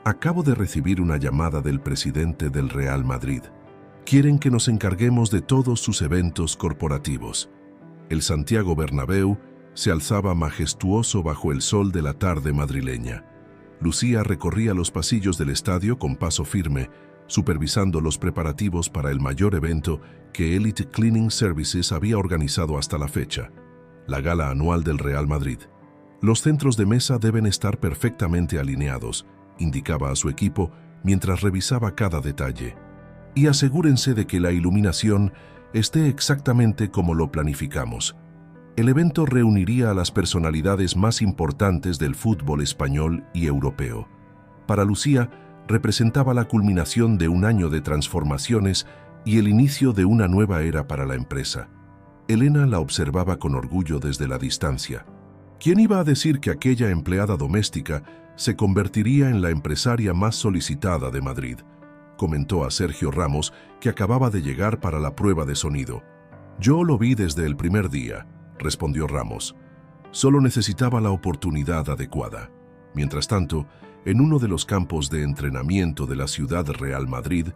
«Acabo de recibir una llamada del presidente del Real Madrid. Quieren que nos encarguemos de todos sus eventos corporativos». El Santiago Bernabéu se alzaba majestuoso bajo el sol de la tarde madrileña. Lucía recorría los pasillos del estadio con paso firme, supervisando los preparativos para el mayor evento que Elite Cleaning Services había organizado hasta la fecha, la gala anual del Real Madrid. «Los centros de mesa deben estar perfectamente alineados», indicaba a su equipo mientras revisaba cada detalle. «Y asegúrense de que la iluminación esté exactamente como lo planificamos». El evento reuniría a las personalidades más importantes del fútbol español y europeo. Para Lucía, representaba la culminación de un año de transformaciones y el inicio de una nueva era para la empresa. Elena la observaba con orgullo desde la distancia. ¿Quién iba a decir que aquella empleada doméstica se convertiría en la empresaria más solicitada de Madrid?, comentó a Sergio Ramos, que acababa de llegar para la prueba de sonido. «Yo lo vi desde el primer día», respondió Ramos. «Solo necesitaba la oportunidad adecuada». Mientras tanto, en uno de los campos de entrenamiento de la ciudad Real Madrid,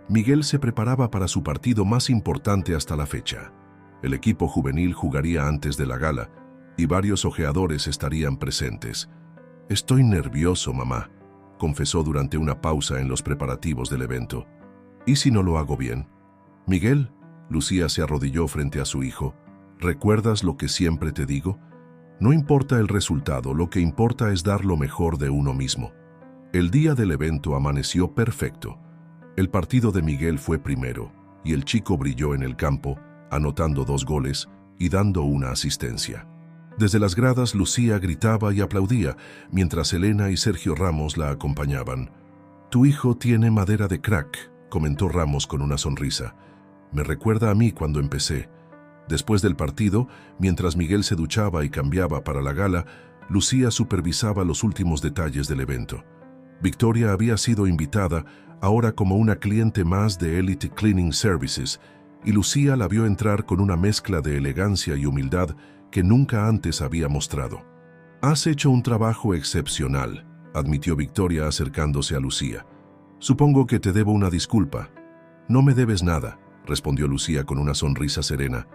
Miguel se preparaba para su partido más importante hasta la fecha. El equipo juvenil jugaría antes de la gala y varios ojeadores estarían presentes. «Estoy nervioso, mamá», confesó durante una pausa en los preparativos del evento. «¿Y si no lo hago bien?» «Miguel», Lucía se arrodilló frente a su hijo, «¿recuerdas lo que siempre te digo? No importa el resultado, lo que importa es dar lo mejor de uno mismo». El día del evento amaneció perfecto. El partido de Miguel fue primero y el chico brilló en el campo, anotando 2 goles y dando una asistencia. Desde las gradas, Lucía gritaba y aplaudía, mientras Elena y Sergio Ramos la acompañaban. «Tu hijo tiene madera de crack», comentó Ramos con una sonrisa. «Me recuerda a mí cuando empecé». Después del partido, mientras Miguel se duchaba y cambiaba para la gala, Lucía supervisaba los últimos detalles del evento. Victoria había sido invitada, ahora como una cliente más de Elite Cleaning Services, y Lucía la vio entrar con una mezcla de elegancia y humildad que nunca antes había mostrado. «Has hecho un trabajo excepcional», admitió Victoria acercándose a Lucía. «Supongo que te debo una disculpa». «No me debes nada», respondió Lucía con una sonrisa serena.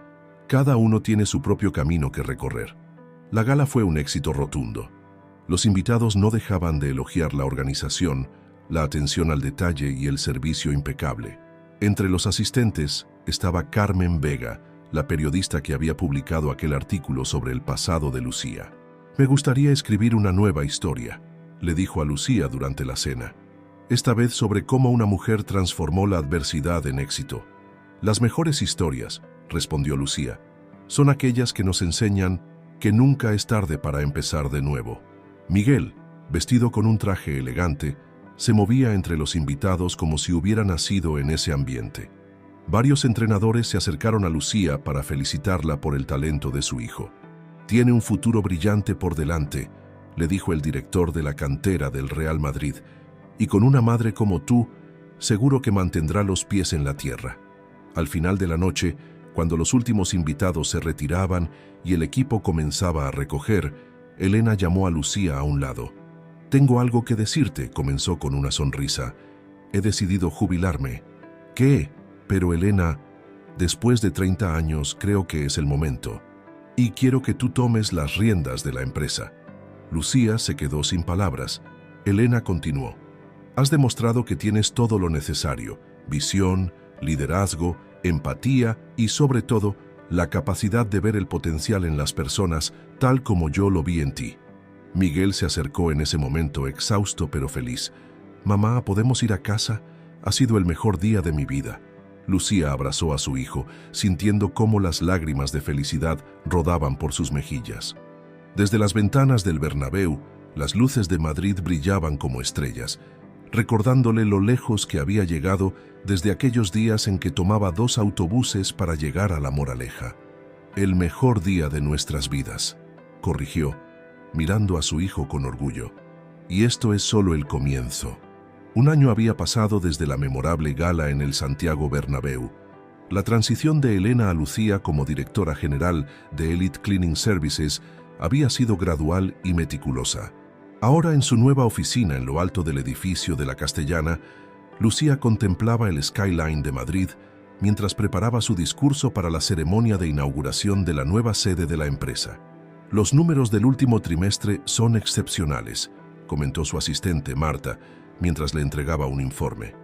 «Cada uno tiene su propio camino que recorrer». La gala fue un éxito rotundo. Los invitados no dejaban de elogiar la organización, la atención al detalle y el servicio impecable. Entre los asistentes estaba Carmen Vega, la periodista que había publicado aquel artículo sobre el pasado de Lucía. «Me gustaría escribir una nueva historia», le dijo a Lucía durante la cena. «Esta vez sobre cómo una mujer transformó la adversidad en éxito». «Las mejores historias», respondió Lucía, «son aquellas que nos enseñan que nunca es tarde para empezar de nuevo». Miguel, vestido con un traje elegante, se movía entre los invitados como si hubiera nacido en ese ambiente. Varios entrenadores se acercaron a Lucía para felicitarla por el talento de su hijo. «Tiene un futuro brillante por delante», le dijo el director de la cantera del Real Madrid, «y con una madre como tú, seguro que mantendrá los pies en la tierra». Al final de la noche, cuando los últimos invitados se retiraban y el equipo comenzaba a recoger, Elena llamó a Lucía a un lado. «Tengo algo que decirte», comenzó con una sonrisa. «He decidido jubilarme». «¿Qué? Pero Elena, después de 30 años creo que es el momento. Y quiero que tú tomes las riendas de la empresa». Lucía se quedó sin palabras. Elena continuó. «Has demostrado que tienes todo lo necesario: visión, liderazgo, empatía y, sobre todo, la capacidad de ver el potencial en las personas tal como yo lo vi en ti». Miguel se acercó en ese momento, exhausto pero feliz. «Mamá, ¿podemos ir a casa? Ha sido el mejor día de mi vida». Lucía abrazó a su hijo, sintiendo cómo las lágrimas de felicidad rodaban por sus mejillas. Desde las ventanas del Bernabéu, las luces de Madrid brillaban como estrellas, recordándole lo lejos que había llegado desde aquellos días en que tomaba 2 autobuses para llegar a La Moraleja. «El mejor día de nuestras vidas», corrigió, mirando a su hijo con orgullo. «Y esto es solo el comienzo». 1 año había pasado desde la memorable gala en el Santiago Bernabéu. La transición de Elena a Lucía como directora general de Elite Cleaning Services había sido gradual y meticulosa. Ahora, en su nueva oficina en lo alto del edificio de la Castellana, Lucía contemplaba el skyline de Madrid mientras preparaba su discurso para la ceremonia de inauguración de la nueva sede de la empresa. «Los números del último trimestre son excepcionales», comentó su asistente Marta, mientras le entregaba un informe.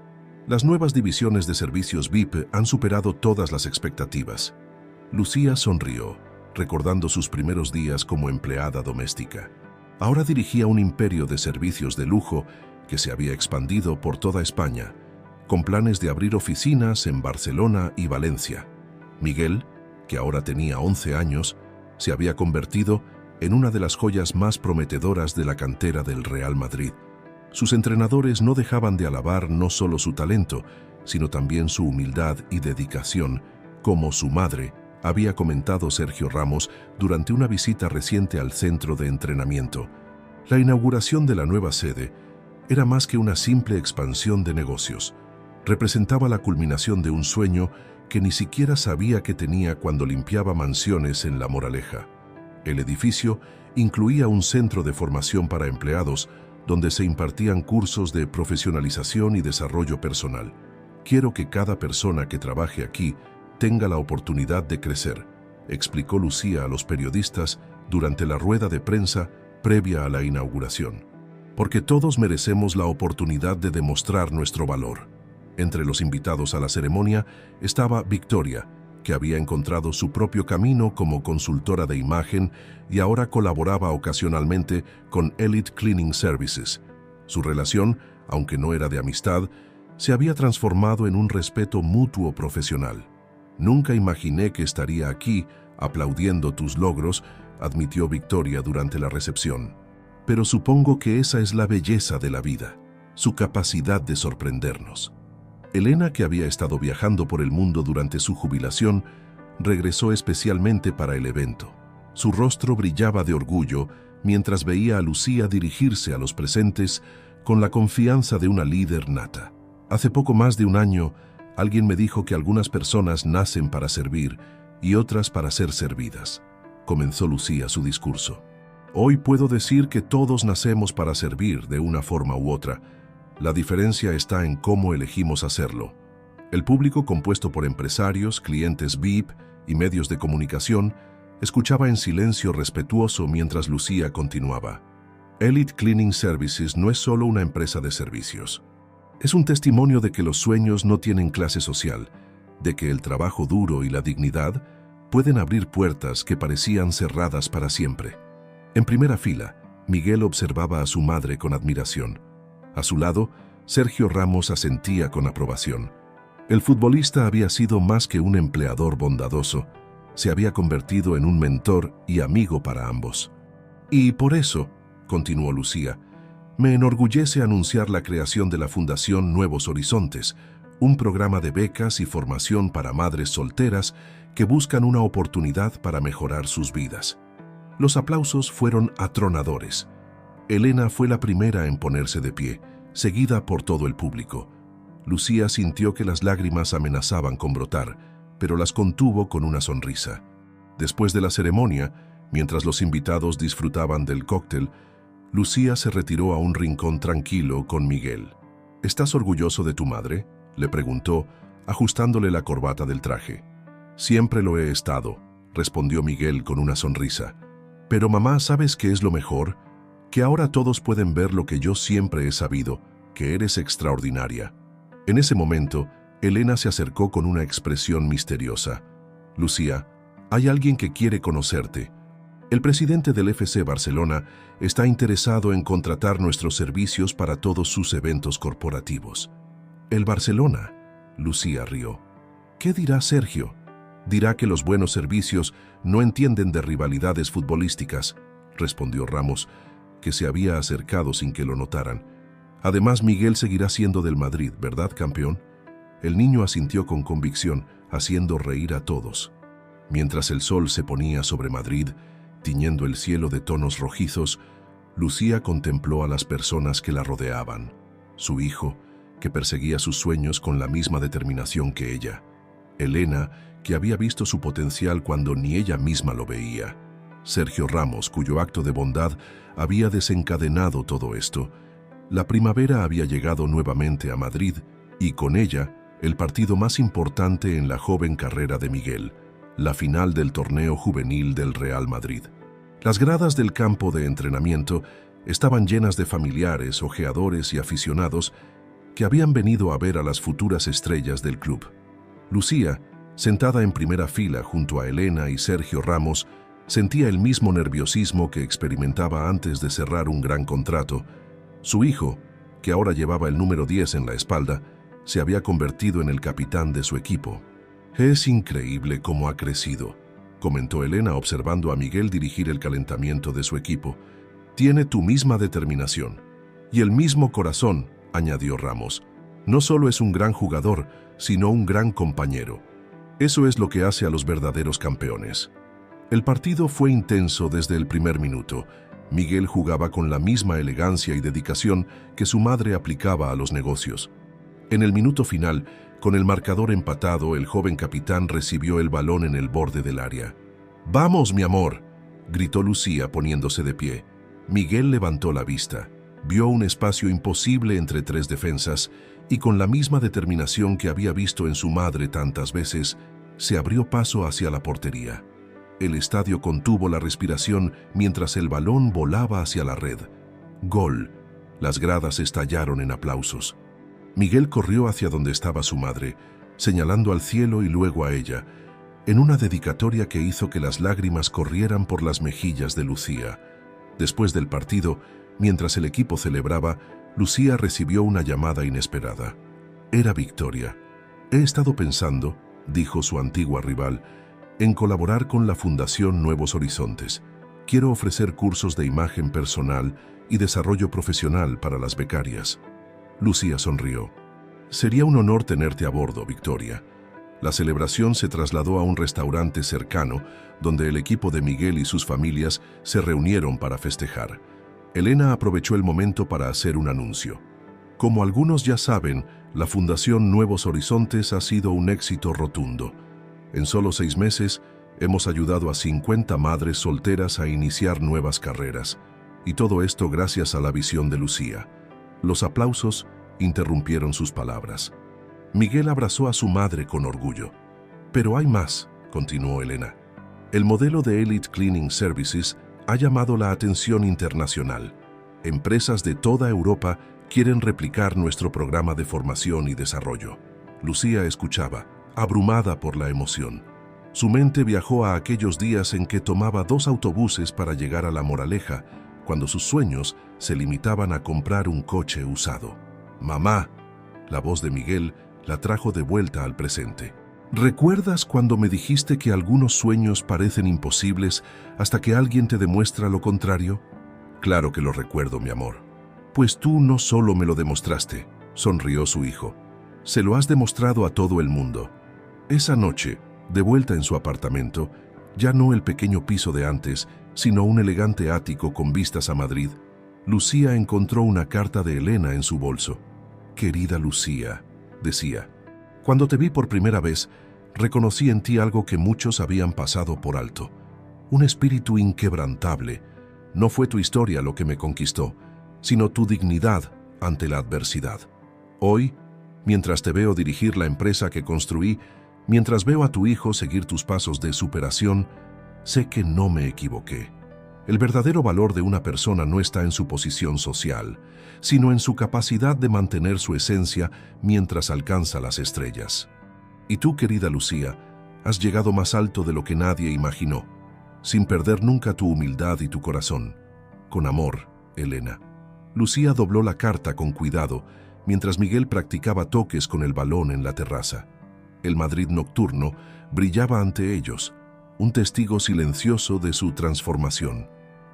«Las nuevas divisiones de servicios VIP han superado todas las expectativas». Lucía sonrió, recordando sus primeros días como empleada doméstica. Ahora dirigía un imperio de servicios de lujo que se había expandido por toda España, con planes de abrir oficinas en Barcelona y Valencia. Miguel, que ahora tenía 11 años, se había convertido en una de las joyas más prometedoras de la cantera del Real Madrid. Sus entrenadores no dejaban de alabar no solo su talento, sino también su humildad y dedicación, como su madre, había comentado Sergio Ramos durante una visita reciente al centro de entrenamiento. La inauguración de la nueva sede era más que una simple expansión de negocios. Representaba la culminación de un sueño que ni siquiera sabía que tenía cuando limpiaba mansiones en La Moraleja. El edificio incluía un centro de formación para empleados donde se impartían cursos de profesionalización y desarrollo personal. Quiero que cada persona que trabaje aquí tenga la oportunidad de crecer, explicó Lucía a los periodistas durante la rueda de prensa previa a la inauguración. Porque todos merecemos la oportunidad de demostrar nuestro valor. Entre los invitados a la ceremonia estaba Victoria, que había encontrado su propio camino como consultora de imagen y ahora colaboraba ocasionalmente con Elite Cleaning Services. Su relación, aunque no era de amistad, se había transformado en un respeto mutuo profesional. Nunca imaginé que estaría aquí aplaudiendo tus logros, admitió Victoria durante la recepción. Pero supongo que esa es la belleza de la vida, su capacidad de sorprendernos. Elena, que había estado viajando por el mundo durante su jubilación, regresó especialmente para el evento. Su rostro brillaba de orgullo mientras veía a Lucía dirigirse a los presentes con la confianza de una líder nata. Hace poco más de un año, alguien me dijo que algunas personas nacen para servir y otras para ser servidas. Comenzó Lucía su discurso. Hoy puedo decir que todos nacemos para servir de una forma u otra. La diferencia está en cómo elegimos hacerlo. El público, compuesto por empresarios, clientes VIP y medios de comunicación, escuchaba en silencio respetuoso mientras Lucía continuaba. Elite Cleaning Services no es solo una empresa de servicios. Es un testimonio de que los sueños no tienen clase social, de que el trabajo duro y la dignidad pueden abrir puertas que parecían cerradas para siempre. En primera fila, Miguel observaba a su madre con admiración. A su lado, Sergio Ramos asentía con aprobación. El futbolista había sido más que un empleador bondadoso, se había convertido en un mentor y amigo para ambos. Y por eso, continuó Lucía, me enorgullece anunciar la creación de la Fundación Nuevos Horizontes, un programa de becas y formación para madres solteras que buscan una oportunidad para mejorar sus vidas. Los aplausos fueron atronadores. Elena fue la primera en ponerse de pie, seguida por todo el público. Lucía sintió que las lágrimas amenazaban con brotar, pero las contuvo con una sonrisa. Después de la ceremonia, mientras los invitados disfrutaban del cóctel, Lucía se retiró a un rincón tranquilo con Miguel. ¿Estás orgulloso de tu madre?, le preguntó, ajustándole la corbata del traje. Siempre lo he estado, respondió Miguel con una sonrisa. Pero mamá, ¿sabes qué es lo mejor? Que ahora todos pueden ver lo que yo siempre he sabido, que eres extraordinaria. En ese momento, Elena se acercó con una expresión misteriosa. Lucía, hay alguien que quiere conocerte. El presidente del FC Barcelona está interesado en contratar nuestros servicios para todos sus eventos corporativos. ¿El Barcelona? Lucía rió. ¿Qué dirá Sergio? Dirá que los buenos servicios no entienden de rivalidades futbolísticas, respondió Ramos, que se había acercado sin que lo notaran. Además, Miguel seguirá siendo del Madrid, ¿verdad, campeón? El niño asintió con convicción, haciendo reír a todos. Mientras el sol se ponía sobre Madrid, tiñendo el cielo de tonos rojizos, Lucía contempló a las personas que la rodeaban. Su hijo, que perseguía sus sueños con la misma determinación que ella. Elena, que había visto su potencial cuando ni ella misma lo veía. Sergio Ramos, cuyo acto de bondad había desencadenado todo esto. La primavera había llegado nuevamente a Madrid y con ella el partido más importante en la joven carrera de Miguel, la final del torneo juvenil del Real Madrid. Las gradas del campo de entrenamiento estaban llenas de familiares, ojeadores y aficionados que habían venido a ver a las futuras estrellas del club. Lucía, sentada en primera fila junto a Elena y Sergio Ramos, sentía el mismo nerviosismo que experimentaba antes de cerrar un gran contrato. Su hijo, que ahora llevaba el número 10 en la espalda, se había convertido en el capitán de su equipo. «Es increíble cómo ha crecido», comentó Elena observando a Miguel dirigir el calentamiento de su equipo. «Tiene tu misma determinación y el mismo corazón», añadió Ramos. «No solo es un gran jugador, sino un gran compañero. Eso es lo que hace a los verdaderos campeones». El partido fue intenso desde el primer minuto. Miguel jugaba con la misma elegancia y dedicación que su madre aplicaba a los negocios. En el minuto final, con el marcador empatado, el joven capitán recibió el balón en el borde del área. «¡Vamos, mi amor!», gritó Lucía poniéndose de pie. Miguel levantó la vista, vio un espacio imposible entre tres defensas y con la misma determinación que había visto en su madre tantas veces, se abrió paso hacia la portería. El estadio contuvo la respiración mientras el balón volaba hacia la red. ¡Gol! Las gradas estallaron en aplausos. Miguel corrió hacia donde estaba su madre, señalando al cielo y luego a ella, en una dedicatoria que hizo que las lágrimas corrieran por las mejillas de Lucía. Después del partido, mientras el equipo celebraba, Lucía recibió una llamada inesperada. Era Victoria. He estado pensando, dijo su antigua rival, en colaborar con la Fundación Nuevos Horizontes. Quiero ofrecer cursos de imagen personal y desarrollo profesional para las becarias. Lucía sonrió. Sería un honor tenerte a bordo, Victoria. La celebración se trasladó a un restaurante cercano, donde el equipo de Miguel y sus familias se reunieron para festejar. Elena aprovechó el momento para hacer un anuncio. Como algunos ya saben, la Fundación Nuevos Horizontes ha sido un éxito rotundo. En solo 6 meses, hemos ayudado a 50 madres solteras a iniciar nuevas carreras. Y todo esto gracias a la visión de Lucía. Los aplausos interrumpieron sus palabras. Miguel abrazó a su madre con orgullo. Pero hay más, continuó Elena. El modelo de Elite Cleaning Services ha llamado la atención internacional. Empresas de toda Europa quieren replicar nuestro programa de formación y desarrollo. Lucía escuchaba, abrumada por la emoción. Su mente viajó a aquellos días en que tomaba 2 autobuses para llegar a La Moraleja, cuando sus sueños se limitaban a comprar un coche usado. «Mamá», la voz de Miguel la trajo de vuelta al presente. ¿Recuerdas cuando me dijiste que algunos sueños parecen imposibles hasta que alguien te demuestra lo contrario? Claro que lo recuerdo, mi amor. Pues tú no solo me lo demostraste, sonrió su hijo. Se lo has demostrado a todo el mundo. Esa noche, de vuelta en su apartamento, ya no el pequeño piso de antes, sino un elegante ático con vistas a Madrid, Lucía encontró una carta de Elena en su bolso. Querida Lucía, decía, cuando te vi por primera vez, reconocí en ti algo que muchos habían pasado por alto. Un espíritu inquebrantable. No fue tu historia lo que me conquistó, sino tu dignidad ante la adversidad. Hoy, mientras te veo dirigir la empresa que construí, mientras veo a tu hijo seguir tus pasos de superación, sé que no me equivoqué. El verdadero valor de una persona no está en su posición social, sino en su capacidad de mantener su esencia mientras alcanza las estrellas. Y tú, querida Lucía, has llegado más alto de lo que nadie imaginó, sin perder nunca tu humildad y tu corazón. Con amor, Elena. Lucía dobló la carta con cuidado, mientras Miguel practicaba toques con el balón en la terraza. El Madrid nocturno brillaba ante ellos, un testigo silencioso de su transformación.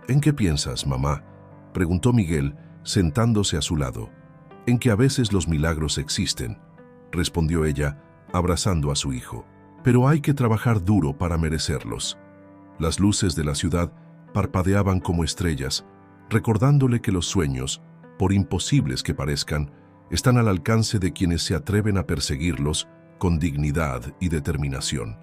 ¿En qué piensas, mamá?, preguntó Miguel, sentándose a su lado. En que a veces los milagros existen, respondió ella, abrazando a su hijo. Pero hay que trabajar duro para merecerlos. Las luces de la ciudad parpadeaban como estrellas, recordándole que los sueños, por imposibles que parezcan, están al alcance de quienes se atreven a perseguirlos con dignidad y determinación.